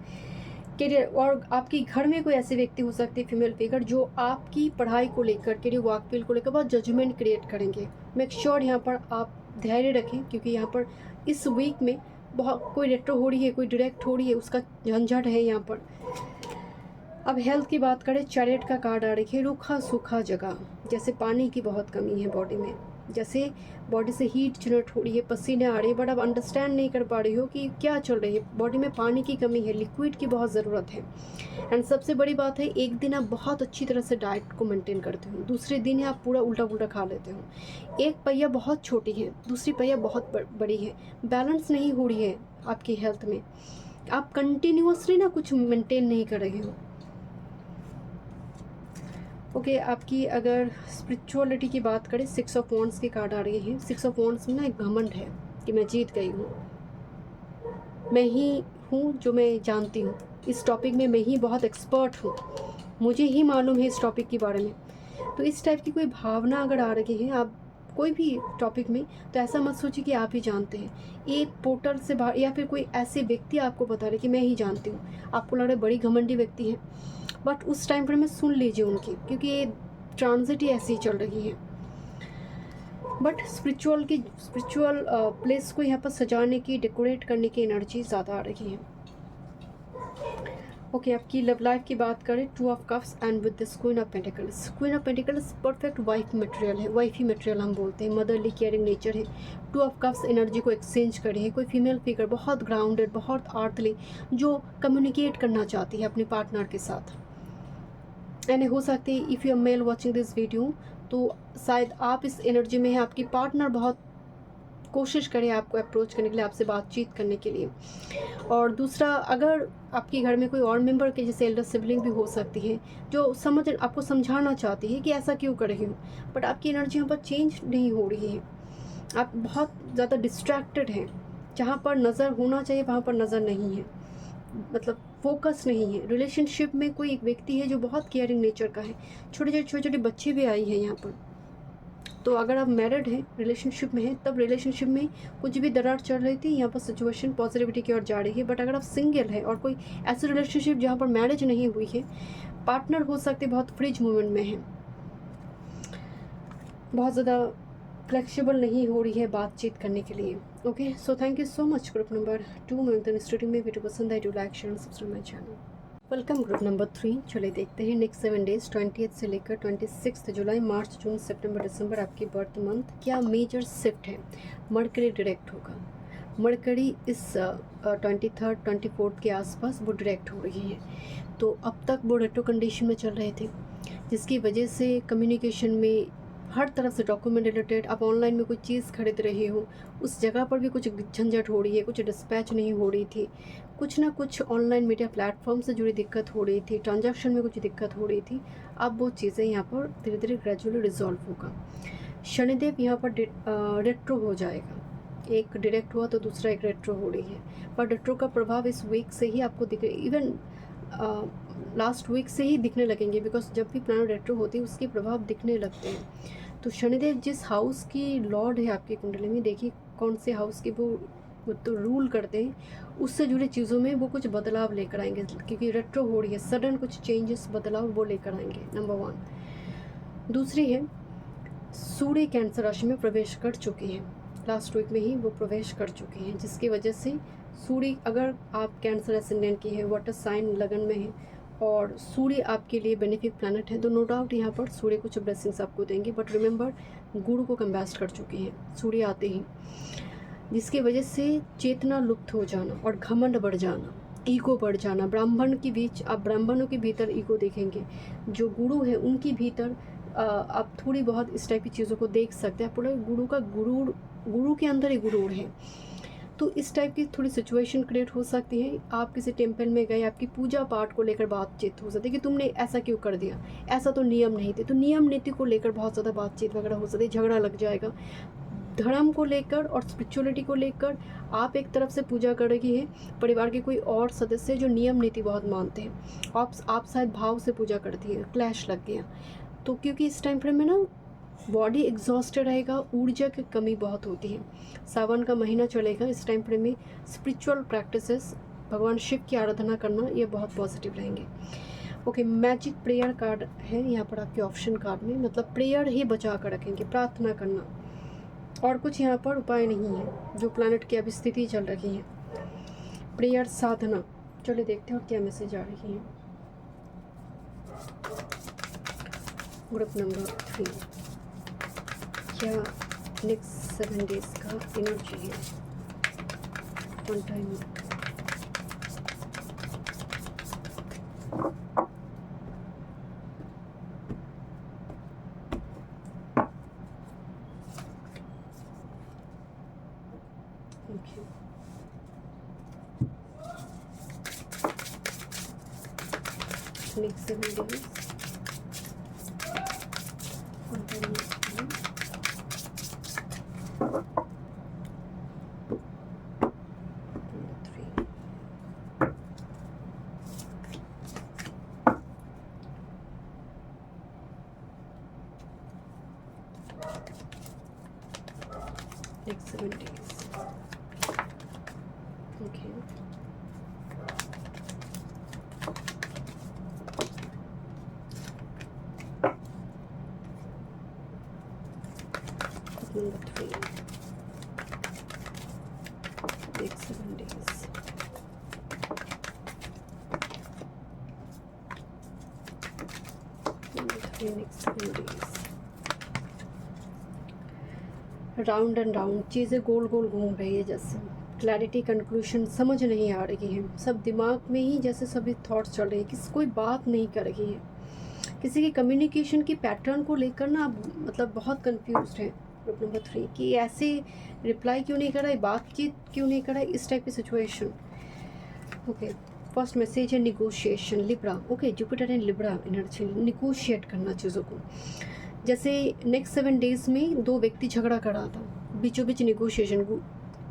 करियर, और आपकी घर में कोई ऐसे व्यक्ति हो सकते हैं, फीमेल फिगर, जो आपकी पढ़ाई को लेकर, करियर, वर्क फील्ड को लेकर बहुत जजमेंट क्रिएट करेंगे। मेक श्योर यहाँ पर आप धैर्य रखें, क्योंकि यहाँ पर इस वीक में बहुत कोई रेट्रो हो रही है, कोई डायरेक्ट हो रही है, उसका झंझट है यहाँ पर। अब हेल्थ की बात करें, चैरियट का कार्ड आ रही है, रूखा सूखा जगह, जैसे पानी की बहुत कमी है बॉडी में, जैसे बॉडी से हीट जनरेट हो रही है, पसीने आ रहे हैं, बट आप अंडरस्टैंड नहीं कर पा रही हो कि क्या चल रही है। बॉडी में पानी की कमी है, लिक्विड की बहुत ज़रूरत है। एंड सबसे बड़ी बात है, एक दिन आप बहुत अच्छी तरह से डाइट को मेंटेन करते हो, दूसरे दिन आप पूरा उल्टा पुल्टा खा लेते हो। एक पहिया बहुत छोटी है, दूसरी पहिया बहुत बड़ी है, बैलेंस नहीं हो रही है आपकी हेल्थ में। आप कंटिन्यूअसली ना कुछ मेंटेन नहीं कर रहे हो। ओके, आपकी अगर स्पिरिचुअलिटी की बात करें, 6 ऑफ वॉन्ड्स की कार्ड आ रही है। 6 ऑफ वॉन्ड्स में ना एक घमंड है कि मैं जीत गई हूँ, मैं ही हूँ जो मैं जानती हूँ, इस टॉपिक में मैं ही बहुत एक्सपर्ट हूँ, मुझे ही मालूम है इस टॉपिक के बारे में। तो इस टाइप की कोई भावना अगर आ रही है आप कोई भी टॉपिक में, तो ऐसा मत सोचिए कि आप ही जानते हैं। एक पोर्टल से बाहर या फिर कोई ऐसे व्यक्ति आपको बता रहे कि मैं ही जानती हूँ, आपको लग रहा है बड़ी घमंडी व्यक्ति है, बट उस टाइम पर मैं सुन लीजिए उनकी, क्योंकि ये ट्रांजिट ही ऐसी चल रही है। बट स्पिरिचुअल प्लेस को यहाँ पर सजाने की, डेकोरेट करने की एनर्जी ज़्यादा आ रही है। ओके, आपकी लव लाइफ की बात करें, 2 of cups and with this queen of pentacles. Queen of pentacles perfect wife material है, वाइफी मटेरियल हम बोलते हैं, मदरली केयरिंग नेचर है। 2 ऑफ कप्स एनर्जी को एक्सचेंज करे है, कोई फीमेल फिगर बहुत ग्राउंडेड, बहुत आर्थली, जो कम्युनिकेट करना चाहती है अपने पार्टनर के साथ। एंड हो सकती है if you are male watching this video, तो शायद आप इस एनर्जी में है, आपकी पार्टनर बहुत कोशिश करें आपको अप्रोच करने के लिए, आपसे बातचीत करने के लिए। और दूसरा, अगर आपके घर में कोई और मेंबर के जैसे एल्डर सिबलिंग भी हो सकती है, जो आपको समझाना चाहती है कि ऐसा क्यों कर रही हो, बट आपकी एनर्जी यहाँ पर चेंज नहीं हो रही है। आप बहुत ज़्यादा डिस्ट्रैक्टेड हैं, जहाँ पर नज़र होना चाहिए वहाँ पर नज़र नहीं है, मतलब फोकस नहीं है। रिलेशनशिप में कोई एक व्यक्ति है जो बहुत केयरिंग नेचर का है, छोटे छोटे बच्चे भी आई हैं यहाँ पर। तो अगर आप मैरिड हैं, रिलेशनशिप में हैं, तब रिलेशनशिप में कुछ भी दरार चल रही थी, यहाँ पर सिचुएशन पॉजिटिविटी की ओर जा रही है। बट अगर आप सिंगल हैं और कोई ऐसी रिलेशनशिप जहाँ पर मैरिज नहीं हुई है, पार्टनर हो सकते बहुत फ्रिज मूवमेंट में है, बहुत ज़्यादा फ्लेक्सिबल नहीं हो रही है बातचीत करने के लिए। Okay, so thank you so much group number 2 में स्टूडियो में वीडियो पसंद आई, do like share subscribe my channel. Welcome group number 3। चलिए देखते हैं नेक्स्ट 7 डेज 20th से लेकर 26 जुलाई, मार्च, जून, सितंबर, दिसंबर आपकी बर्थ मंथ क्या मेजर शिफ्ट है। मरकरी डायरेक्ट होगा, मरकरी इस 23rd 24th के आसपास वो डायरेक्ट हो रही है। तो अब तक वो रेट्रो कंडीशन में चल रहे थे, जिसकी वजह से कम्युनिकेशन में हर तरफ से डॉक्यूमेंट रिलेटेड, आप ऑनलाइन में कोई चीज़ खरीद रहे हो, उस जगह पर भी कुछ झंझट हो रही है, कुछ डिस्पैच नहीं हो रही थी, कुछ ना कुछ ऑनलाइन मीडिया प्लेटफॉर्म से जुड़ी दिक्कत हो रही थी, ट्रांजैक्शन में कुछ दिक्कत हो रही थी। अब वो चीज़ें यहाँ पर धीरे धीरे ग्रेजुअली रिजॉल्व होगा। शनिदेव यहाँ पर रेट्रो हो जाएगा, एक डायरेक्ट हुआ तो दूसरा एक रेट्रो हो रही है, पर रेट्रो का प्रभाव इस वीक से ही आपको दिख, इवन लास्ट वीक से ही दिखने लगेंगे, बिकॉज जब भी प्लैनेट रेट्रो होती है उसके प्रभाव दिखने लगते हैं। तो शनिदेव जिस हाउस की लॉर्ड है आपकी कुंडली में, देखिए कौन से हाउस की वो तो रूल करते हैं, उससे जुड़ी चीज़ों में वो कुछ बदलाव लेकर आएंगे, क्योंकि रेट्रो हो रही है, सडन कुछ चेंजेस, बदलाव वो लेकर आएंगे, नंबर 1। दूसरी है, सूर्य कैंसर राशि में प्रवेश कर चुकी है, लास्ट वीक में ही वो प्रवेश कर चुकी हैं, जिसकी वजह से सूर्य, अगर आप कैंसर एसेंडेंट की है, वाटर साइन लगन में है और सूर्य आपके लिए बेनिफिक प्लैनेट है, तो नो डाउट यहाँ पर सूर्य कुछ ब्लेसिंग्स आपको देंगे। बट रिमेंबर, गुरु को कंबैस्ट कर चुकी हैं सूर्य आते ही, जिसकी वजह से चेतना लुप्त हो जाना और घमंड बढ़ जाना, ईगो बढ़ जाना। ब्राह्मण के बीच, आप ब्राह्मणों के भीतर ईगो देखेंगे, जो गुरु है उनके भीतर आप थोड़ी बहुत इस टाइप की चीज़ों को देख सकते हैं। पूरा गुरु का गुरु के अंदर ही गुरूर है, तो इस टाइप की थोड़ी सिचुएशन क्रिएट हो सकती है। आप किसी टेम्पल में गए, आपकी पूजा पाठ को लेकर बातचीत हो सकती है कि तुमने ऐसा क्यों कर दिया, ऐसा तो नियम नहीं थे, तो नियम नीति को लेकर बहुत ज़्यादा बातचीत वगैरह हो सकती है, झगड़ा लग जाएगा। धर्म को लेकर और स्पिरिचुअलिटी को लेकर आप एक तरफ से पूजा कर रही हैं, परिवार के कोई और सदस्य जो नियम नीति बहुत मानते हैं, आप शायद भाव से पूजा करती है, क्लैश लग गया। तो क्योंकि इस टाइम फ्रेम में ना बॉडी एग्जॉस्टेड रहेगा, ऊर्जा की कमी बहुत होती है। सावन का महीना चलेगा, इस टाइम फ्रेम में स्पिरिचुअल प्रैक्टिसेस, भगवान शिव की आराधना करना, ये बहुत पॉजिटिव रहेंगे। ओके, मैजिक प्रेयर कार्ड है यहाँ पर आपके ऑप्शन कार्ड में, मतलब प्रेयर ही बचा कर रखेंगे, प्रार्थना करना, और कुछ यहाँ पर उपाय नहीं है जो प्लैनेट की अभी स्थिति चल रही है। प्रेयर साधना, चलिए देखते हैं और क्या मैसेज आ रही है। ग्रुप नंबर 3, क्या नेक्स्ट 7 डेज का एनर्जी है। One time okay. Next 7 days one time 3 next 7 days. Okay. Number 3. Next 7 days. Number 3 next 7 days. Round and round चीज़ें गोल गोल घूम रही है, जैसे क्लैरिटी कंक्लूशन समझ नहीं आ रही है, सब दिमाग में ही जैसे सभी थॉट्स चल रहे हैं, किसी कोई बात नहीं कर रही है, किसी की कम्युनिकेशन की पैटर्न को लेकर ना आप मतलब बहुत कंफ्यूज हैं। ग्रुप नंबर 3 कि ऐसे रिप्लाई क्यों नहीं कर रहा है, बातचीत क्यों नहीं कर रहा है, इस टाइप की सिचुएशन। ओके, फर्स्ट मैसेज है negotiation Libra. Okay, Jupiter and Libra energy, negotiate करना चीज़ों को। जैसे नेक्स्ट 7 डेज में 2 व्यक्ति झगड़ा कर रहा था, बीचों बीच निगोशिएशन,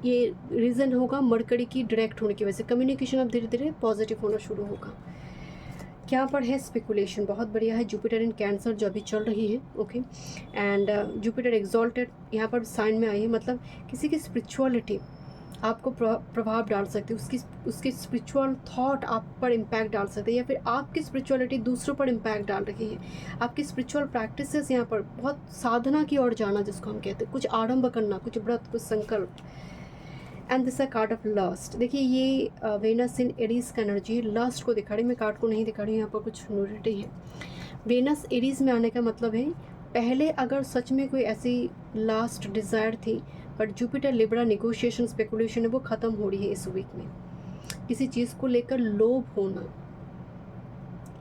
ये रीज़न होगा मरकरी की डायरेक्ट होने की वजह से कम्युनिकेशन अब धीरे धीरे पॉजिटिव होना शुरू होगा। क्या पर है स्पेकुलेशन, बहुत बढ़िया है। जुपिटर इन कैंसर जो अभी चल रही है, ओके, एंड जुपिटर एग्जॉल्टेड यहाँ पर साइन में आई है, मतलब किसी की स्पिरिचुअलिटी आपको प्रभाव डाल सकती है, उसकी स्पिरिचुअल थॉट आप पर इम्पैक्ट डाल सकते हैं, या फिर आपकी स्पिरिचुअलिटी दूसरों पर इम्पैक्ट डाल रही है। आपकी स्पिरिचुअल प्रैक्टिसेस यहाँ पर बहुत साधना की ओर जाना, जिसको हम कहते हैं, कुछ आरंभ करना, कुछ व्रत, कुछ संकल्प। And this a card of lust. देखिए ये वेनस इन एरीज का एनर्जी लस्ट को दिखा रही, मैं कार्ड को नहीं दिखा रही, यहाँ पर कुछ न्यूडिटी है। वेनस एरीज में आने का मतलब है पहले अगर सच में कोई ऐसी लास्ट डिज़ायर थी, but Jupiter Libra negotiation speculation है वो ख़त्म हो रही है इस वीक में। किसी चीज़ को लेकर लोभ होना,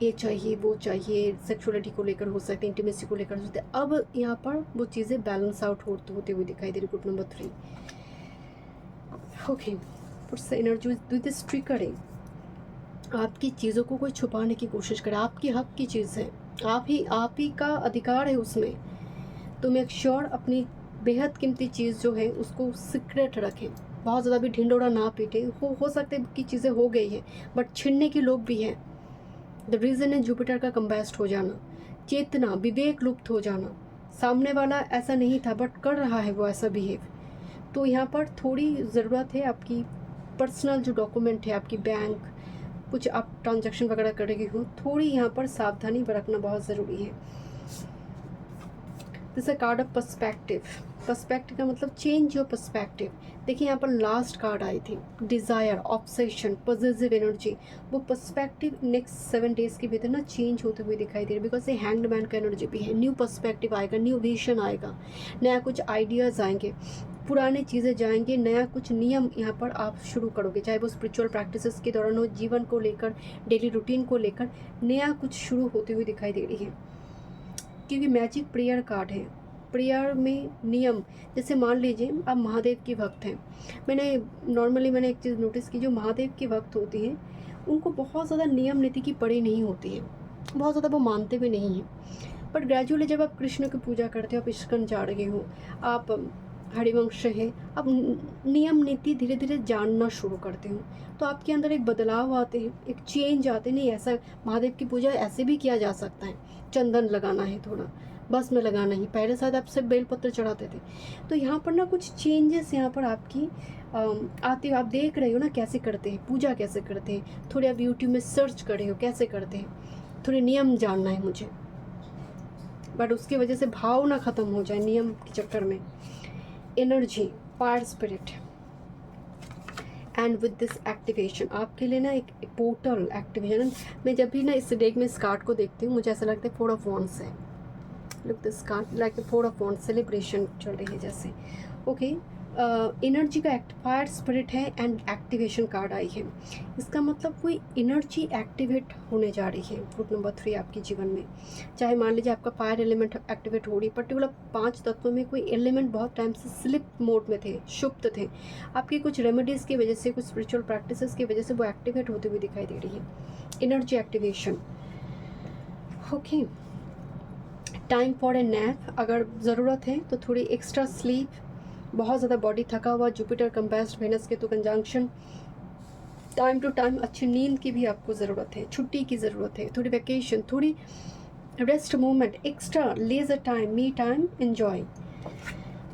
ये चाहिए वो चाहिए, सेक्सुअलिटी को लेकर हो सकते हैं, इंटीमेसी को लेकर हो सकते हैं, अब यहाँ पर वो चीज़ें बैलेंस आउट होते हुए दिखाई दे रही। Group number 3 okay, puts energy with this triggering. आपकी चीज़ों को कोई छुपाने की कोशिश करे, आपकी हक की चीज़ है, आप ही का अधिकार है उसमें, तो मेक श्योर अपनी बेहद कीमती चीज़ जो है उसको सीक्रेट रखें, बहुत ज़्यादा भी ढिंडोरा ना पीटे। हो सकता है कि चीज़ें हो गई हैं, बट छीनने के लोग भी हैं। द रीज़न है जुपिटर का कंबास्ट हो जाना, चेतना विवेक लुप्त हो जाना, सामने वाला ऐसा नहीं था बट कर रहा है वो ऐसा बिहेव, तो यहाँ पर थोड़ी ज़रूरत है आपकी पर्सनल जो डॉक्यूमेंट है, आपकी बैंक, कुछ आप ट्रांजैक्शन वगैरह कर रही हो, थोड़ी यहाँ पर सावधानी बरतना बहुत ज़रूरी है। This a card of perspective. Perspective का मतलब चेंज योर पर्सपेक्टिव। देखिए यहाँ पर लास्ट कार्ड आई थी डिज़ायर, ऑब्सेशन, पॉजिटिव एनर्जी, वो पर्सपेक्टिव नेक्स्ट 7 डेज के भीतर ना चेंज होते हुए दिखाई दे रही है, बिकॉज ये हैंग्ड मैन का एनर्जी भी है। न्यू पर्सपेक्टिव आएगा, न्यू विजन आएगा, नया कुछ आइडियाज़ आएंगे, पुराने चीज़ें जाएंगे, नया कुछ नियम यहाँ पर आप शुरू करोगे, चाहे वो स्पिरिचुअल प्रैक्टिसेस के दौरान हो, जीवन को लेकर, डेली रूटीन को लेकर नया कुछ शुरू होते हुए दिखाई दे रही है। क्योंकि मैजिक प्रेयर कार्ड है, प्रेयर में नियम, जैसे मान लीजिए आप महादेव के भक्त हैं, मैंने एक चीज़ नोटिस की, जो महादेव के भक्त होते हैं उनको बहुत ज़्यादा नियम नीति की पड़ी नहीं होती है, बहुत ज़्यादा वो मानते भी नहीं हैं, बट ग्रेजुअली जब आप कृष्ण की पूजा करते हो, आप इस्कन जा रहे हो, आप हरिवंश है, आप नियम नीति धीरे धीरे जानना शुरू करते हो, तो आपके अंदर एक बदलाव आते हैं, एक चेंज आते, नहीं ऐसा महादेव की पूजा ऐसे भी किया जा सकता है, चंदन लगाना है, थोड़ा बस में लगाना ही, पहले शायद आप सिर्फ बेलपत्र चढ़ाते थे, तो यहाँ पर ना कुछ चेंजेस यहाँ पर आपकी आते, आप देख रहे हो ना कैसे करते हैं पूजा, कैसे करते हैं, थोड़े आप यूट्यूब में सर्च कर रहे हो कैसे करते हैं, थोड़े नियम जानना है मुझे, बट उसकी वजह से भाव ना ख़त्म हो जाए नियम के चक्कर में। Energy fire spirit and with this activation आपके लिए ना एक पोर्टल एक्टिवेशन। मैं जब भी ना इस डेक में इस कार्ड को देखती हूँ मुझे ऐसा लगता है 4 ऑफ वॉन्ड्स है, look this card like 4 of wands, celebration चल रही है जैसे। ओके, एनर्जी का फायर स्पिरिट है एंड एक्टिवेशन कार्ड आई है। इसका मतलब कोई एनर्जी एक्टिवेट होने जा रही है ग्रुप नंबर 3 आपके जीवन में। चाहे मान लीजिए आपका फायर एलिमेंट एक्टिवेट हो रही, पर्टिकुलर 5 तत्वों में कोई एलिमेंट बहुत टाइम से स्लिप मोड में थे, सुप्त थे, आपकी कुछ रेमेडीज़ की वजह से, कुछ स्पिरिचुअल प्रैक्टिसेस की वजह से वो एक्टिवेट होते हुए दिखाई दे रही है, energy activation. Okay, time for a nap, अगर ज़रूरत है तो थोड़ी एक्स्ट्रा स्लीप, बहुत ज़्यादा बॉडी थका हुआ, जुपिटर कंपेस्ट वेनस के तो कंजंक्शन, टाइम टू टाइम अच्छी नींद की भी आपको ज़रूरत है, छुट्टी की ज़रूरत है, थोड़ी वैकेशन, थोड़ी rest moment, extra leisure time, me time, enjoy.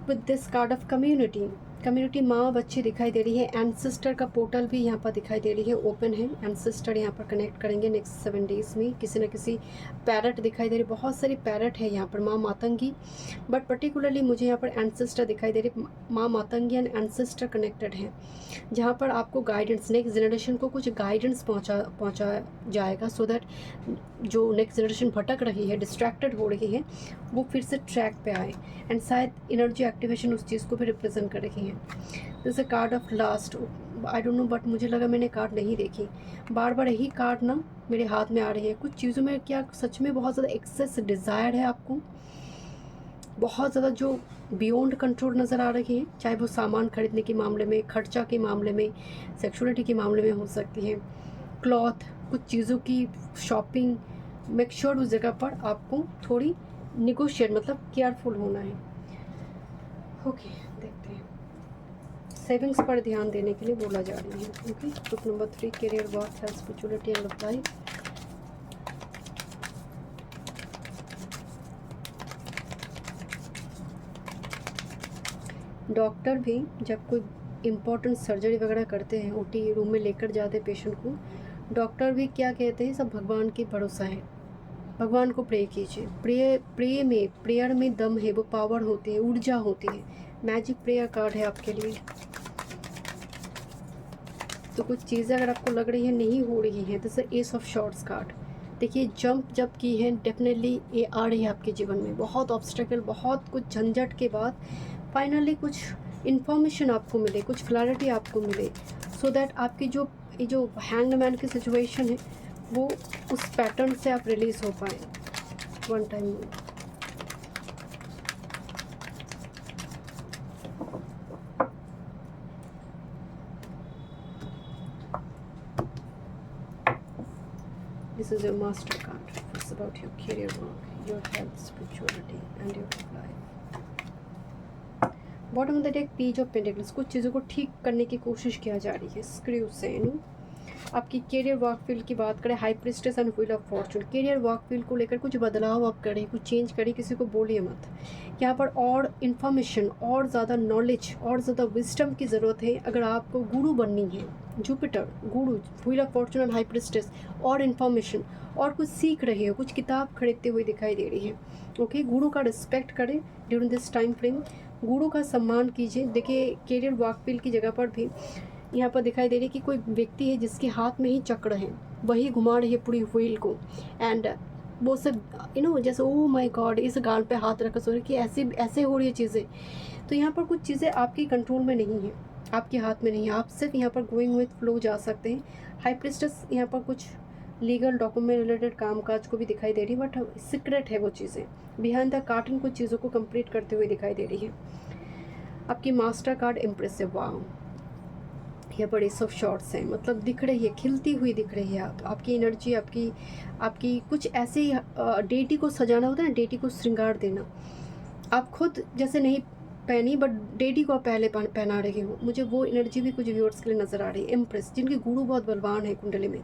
With this card of community, community माँ बच्चे दिखाई दे रही है, एंसेस्टर का पोर्टल भी यहाँ पर दिखाई दे रही है, ओपन है, एंसेस्टर यहाँ पर कनेक्ट करेंगे नेक्स्ट 7 डेज़ में। किसी न किसी पैरट दिखाई दे रही, बहुत सारी पैरट है यहाँ पर, माँ मातंगी, बट पर्टिकुलरली मुझे यहाँ पर एंसेस्टर दिखाई दे रही, माँ मातंगी एंड एंसेस्टर कनेक्टेड है, जहाँ पर आपको गाइडेंस, नेक्स्ट जनरेशन को कुछ गाइडेंस पहुँचा जाएगा, सो दैट जो नेक्स्ट जनरेशन भटक रही है, डिस्ट्रैक्टेड हो रही है, वो फिर से ट्रैक पे आए, एंड शायद एनर्जी एक्टिवेशन उस चीज़ को भी रिप्रेजेंट कर रही है। This a card of last, I don't know, but मुझे लगा मैंने कार्ड नहीं देखी, बार बार यही कार्ड ना मेरे हाथ में आ रही है। कुछ चीज़ों में क्या सच में बहुत ज़्यादा एक्सेस डिज़ायर है आपको, बहुत ज़्यादा जो बियॉन्ड कंट्रोल नज़र आ रही है, चाहे वो सामान खरीदने के मामले में, खर्चा के मामले में, सेक्सुअलिटी के मामले में हो सकती है, क्लॉथ, कुछ चीज़ों की शॉपिंग। मेक श्योर उस जगह पर आपको थोड़ी निगोशिएट, मतलब केयरफुल होना है। ओके, देखते हैं, सेविंग्स पर ध्यान देने के लिए बोला जा रही है। Okay, group number 3, career, work, health, spirituality and love life. Doctor भी जब कोई इम्पोर्टेंट सर्जरी वगैरह करते हैं, ओटी रूम में लेकर जाते हैं पेशेंट को, डॉक्टर भी क्या कहते हैं, सब भगवान की भरोसा है, भगवान को प्रे कीजिए। प्रेयर में दम है, वो पावर होती है, ऊर्जा होती है। मैजिक प्रेयर कार्ड है आपके लिए। तो कुछ चीज़ें अगर आपको लग रही है नहीं हो रही है, जैसे एस ऑफ शॉर्ट्स कार्ड, देखिए जंप जब की है, डेफिनेटली ये आ रही है आपके जीवन में, बहुत ऑब्स्टेकल, बहुत कुछ झंझट के बाद फाइनली कुछ इन्फॉर्मेशन आपको मिले, कुछ क्लैरिटी आपको मिले, सो दैट आपकी जो हैंगमैन की सिचुएशन है, वो उस पैटर्न से आप रिलीज हो पाए वन टाइम में। This is your master card. It's about your career work, your health, spirituality and your life. Bottom of the deck, page of pentacles, कुछ चीज़ों को ठीक करने की कोशिश किया जा रही है, स्क्रू से आपकी करियर वर्क फील्ड की बात करें, high priestess and wheel of Fortune, career work field को लेकर कुछ बदलाव आप करें, कुछ चेंज करें, किसी को बोलिए मत। यहाँ पर और इन्फॉर्मेशन, और ज़्यादा नॉलेज, और ज़्यादा विजडम की ज़रूरत है। अगर आपको गुरु बननी है, Jupiter Guru, wheel of Fortune and high priestess, और इन्फॉर्मेशन, और कुछ सीख रहे हो, कुछ किताब खरीदते हुए दिखाई दे रही है। ओके, गुरु का रिस्पेक्ट करें ड्यूरिंग दिस टाइम फ्रेम, गुरु का सम्मान कीजिए। देखिए करियर वर्क फील्ड की जगह पर भी यहाँ पर दिखाई दे रही है कि कोई व्यक्ति है जिसके हाथ में ही चक्र है, वही घुमा रही है पूरी व्हील को, एंड वो सब जैसे ओ माय गॉड, इस गाल पे हाथ रखकर सो रही कि ऐसे हो रही है चीज़ें। तो यहाँ पर कुछ चीज़ें आपकी कंट्रोल में नहीं है, आपके हाथ में नहीं है, आप सिर्फ यहाँ पर गोइंग विथ फ्लो जा सकते हैं। हाई प्रिस्टेस यहाँ पर कुछ लीगल डॉक्यूमेंट रिलेटेड कामकाज को भी दिखाई दे रही है, बट सीक्रेट है वो चीज़ें, बिहाइंड द कार्टन कुछ चीज़ों को कंप्लीट करते हुए दिखाई दे रही है। आपकी मास्टर कार्ड इम्प्रेसिव, वाव, यहाँ पर एस ऑफ शॉर्ट्स हैं, मतलब दिख रही है, खिलती हुई दिख रही है। आपकी एनर्जी, आपकी कुछ ऐसी डेटी को सजाना होता है ना, डेटी को श्रृंगार देना। आप खुद जैसे नहीं पहनी, बट डेटी को आप पहले पहना रहे हो, मुझे वो एनर्जी भी कुछ व्यूअर्स के लिए नज़र आ रही है। इम्प्रेस, जिनके गुरु बहुत बलवान है कुंडली में,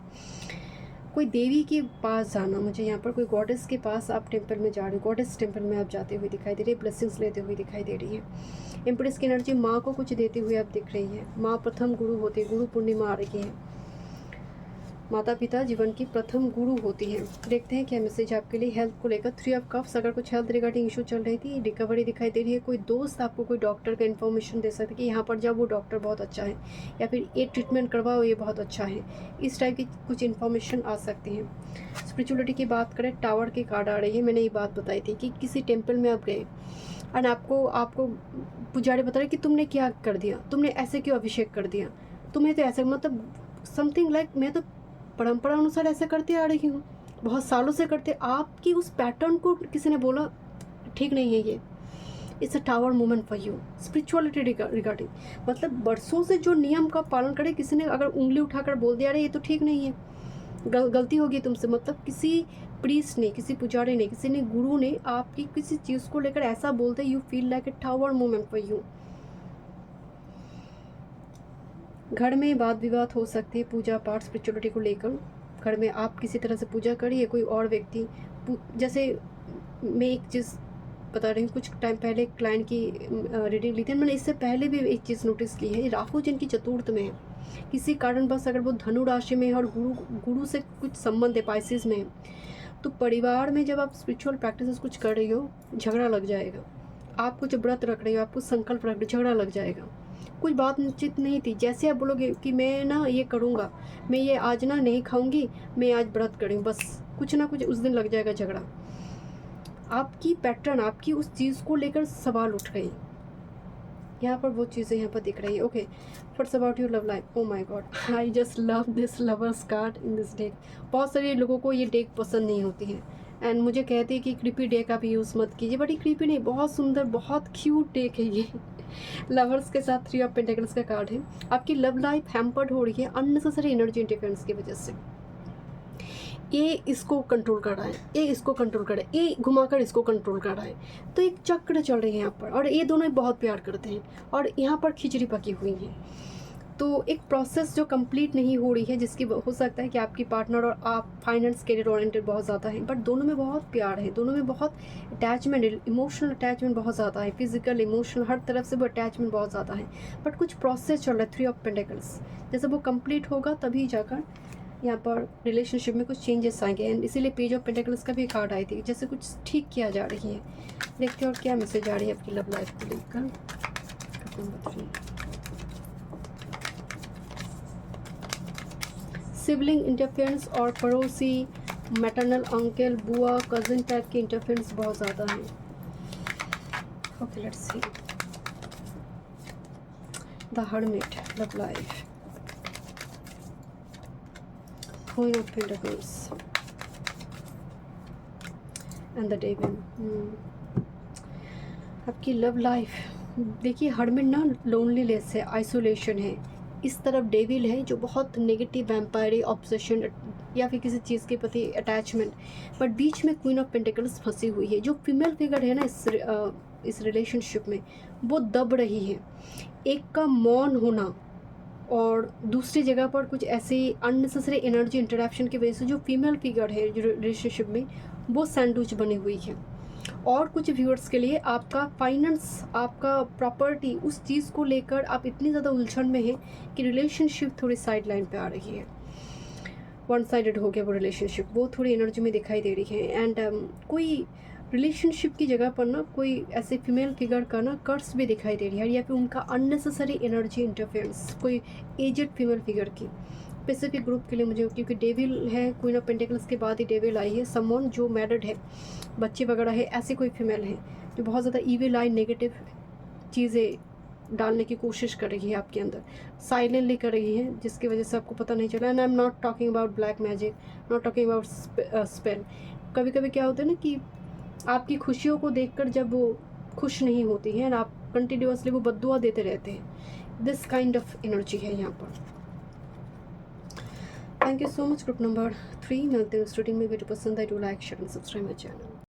कोई देवी के पास जाना, मुझे यहाँ पर कोई गॉडेस के पास आप टेंपल में जा रहे हो, गॉडेस टेंपल में आप जाते हुए दिखाई दे रही है, ब्लेसिंग्स लेते हुए दिखाई दे रही है। एम्प्रेस की एनर्जी, माँ को कुछ देते हुए आप दिख रही है, माँ प्रथम गुरु होती है, गुरु पूर्णिमा आ रही है। माता पिता जीवन की प्रथम गुरु होती हैं। देखते हैं क्या मैसेज आपके लिए हेल्थ को लेकर। 3 ऑफ कप्स, अगर कुछ हेल्थ रिगार्डिंग इशू चल रही थी, रिकवरी दिखाई दे रही है। कोई दोस्त आपको कोई डॉक्टर का इन्फॉर्मेशन दे सकते कि यहाँ पर जाओ, वो डॉक्टर बहुत अच्छा है, या फिर ये ट्रीटमेंट करवाओ, ये बहुत अच्छा है। इस टाइप की कुछ इन्फॉर्मेशन आ सकती हैं। स्पिरिचुअलिटी की बात करें, टावर की कार्ड आ रही है। मैंने ये बात बताई थी कि किसी टेम्पल में आप गए एंड आपको पुजारी बता रहे कि तुमने क्या कर दिया, तुमने ऐसे क्यों अभिषेक कर दिया, तुम्हें तो ऐसे, मतलब समथिंग लाइक मैं तो परंपरा अनुसार ऐसे करते आ रही हूँ, बहुत सालों से करते। आपकी उस पैटर्न को किसी ने बोला ठीक नहीं है, ये it's a tower movement for you. Spirituality regarding, मतलब बरसों से जो नियम का पालन करे, किसी ने अगर उंगली उठाकर बोल दिया अरे ये तो ठीक नहीं है, गलती होगी तुमसे, मतलब किसी प्रीस्ट ने, किसी पुजारी ने, किसी ने, गुरु ने आपकी किसी चीज़ को लेकर ऐसा बोलते, you feel like a tower movement for you. घर में वाद विवाद हो सकती है पूजा पाठ स्पिरिचुअलिटी को लेकर। घर में आप किसी तरह से पूजा करिए, कोई और व्यक्ति, जैसे मैं एक चीज़ बता रही हूँ, कुछ टाइम पहले एक क्लाइंट की रीडिंग ली थी, मैंने इससे पहले भी एक चीज़ नोटिस की है। राहु जिनकी चतुर्थ में है, किसी कारणवश अगर वो धनु राशि में है और गुरु से कुछ संबंध है, पाइसिस में है, तो परिवार में जब आप स्पिरिचुअल प्रैक्टिसेस कुछ कर रही हो, झगड़ा लग जाएगा। आप कुछ व्रत रख रही हो, आपको संकल्प रख रही हो, झगड़ा लग जाएगा। कुछ बात निश्चित नहीं थी, जैसे आप बोलोगे कि मैं ना ये करूँगा, मैं ये आज ना नहीं खाऊंगी, मैं आज व्रत करूँ, बस कुछ ना कुछ उस दिन लग जाएगा झगड़ा। आपकी पैटर्न, आपकी उस चीज़ को लेकर सवाल उठ गई। यहाँ पर वो चीज़ें यहाँ पर दिख रही है। Okay, what's about your love life? Oh my God, I just love this lovers card in this deck. बहुत सारे लोगों को ये डेक पसंद नहीं होती है एंड मुझे कहती है कि क्रीपी डेक आप यूज़ मत कीजिए, बट ये क्रीपी नहीं, बहुत सुंदर, बहुत क्यूट डेक है ये। लवर्स के साथ 3 ऑफ पेंटिकल्स का कार्ड है। आपकी लव लाइफ हैम्पर्ड हो रही है अननेसेसरी एनर्जी इंटरफेरेंस की वजह से। ये इसको कंट्रोल कर रहा है, ये इसको कंट्रोल कर रहा है, ये घुमाकर इसको कंट्रोल कर रहा है। तो एक चक्र चल रही है यहाँ पर, और ये दोनों बहुत प्यार करते हैं, और यहाँ पर खिचड़ी पकी हुई है। तो एक प्रोसेस जो कंप्लीट नहीं हो रही है, जिसकी हो सकता है कि आपकी पार्टनर और आप फाइनेंस कैरियर ओरिएंटेड बहुत ज़्यादा है, बट दोनों में बहुत प्यार है, दोनों में बहुत अटैचमेंट, इमोशनल अटैचमेंट बहुत ज़्यादा है, फिजिकल, इमोशनल, हर तरफ से वो अटैचमेंट बहुत ज़्यादा है। बट कुछ प्रोसेस चल रहा है 3 ऑफ पेंटिकल्स, जैसे वो कंप्लीट होगा तभी जाकर यहाँ पर रिलेशनशिप में कुछ चेंजेस आएंगे। एंड इसीलिए पेज ऑफ पेंटिकल्स का भी कार्ड आई थी, जैसे कुछ ठीक किया जा रही है। देखते हैं और क्या मैसेज आ रही है आपकी लव लाइफ को लेकर। सिबलिंग इंटरफेरेंस और पड़ोसी, मैटरनल अंकल, बुआ, कजिन टाइप के इंटरफेरेंस बहुत ज़्यादा है। Okay, let's see the hermit, love life, Queen of Pentacles and the Devil। आपकी लव लाइफ देखिए, हर्मिट ना लोनलीनेस है, आइसोलेशन है। इस तरफ डेविल है जो बहुत नेगेटिव, वैम्पायर, ऑब्सेशन या फिर किसी चीज़ के प्रति अटैचमेंट, बट बीच में क्वीन ऑफ पेंटिकल्स फंसी हुई है। जो फीमेल फिगर है ना इस रिलेशनशिप में, वो दब रही है। एक का मौन होना और दूसरी जगह पर कुछ ऐसी अननेसेसरी एनर्जी इंटरैक्शन की वजह से जो फीमेल फिगर है जो रिलेशनशिप में, वो सैंडविच बनी हुई है। और कुछ व्यूअर्स के लिए आपका फाइनेंस, आपका प्रॉपर्टी, उस चीज़ को लेकर आप इतनी ज़्यादा उलझन में हैं कि रिलेशनशिप थोड़ी साइड लाइन पर आ रही है। वन साइडेड हो गया वो रिलेशनशिप, वो थोड़ी एनर्जी में दिखाई दे रही है। एंड कोई रिलेशनशिप की जगह पर ना कोई ऐसे फीमेल फिगर का ना कर्स भी दिखाई दे रही है, या फिर उनका अननेसेसरी एनर्जी इंटरफेरेंस, कोई एजेड फीमेल फिगर की स्पेसिफिक ग्रुप के लिए मुझे, क्योंकि डेविल है, क्वीन ऑफ पेंटिकल्स के बाद ही डेविल आई है। समवन जो मैरिड है, बच्चे वगैरह है, ऐसी कोई फीमेल है जो बहुत ज़्यादा ईविल आई, नेगेटिव चीज़ें डालने की कोशिश कर रही है आपके अंदर, साइलेंटली कर रही है, जिसकी वजह से आपको पता नहीं चला। And I am not talking about black magic, not talking about spell. कभी कभी क्या होता है ना कि आपकी खुशियों को देखकर जब वो खुश नहीं होती हैं, आप कंटिन्यूसली वो बद्दुआ देते रहते हैं, दिस काइंड ऑफ एनर्जी है यहाँ पर। Thank you so much group number 3। मिलते हैं उस रीडिंग में। वीडियो पसंद है तो like share and subscribe my channel.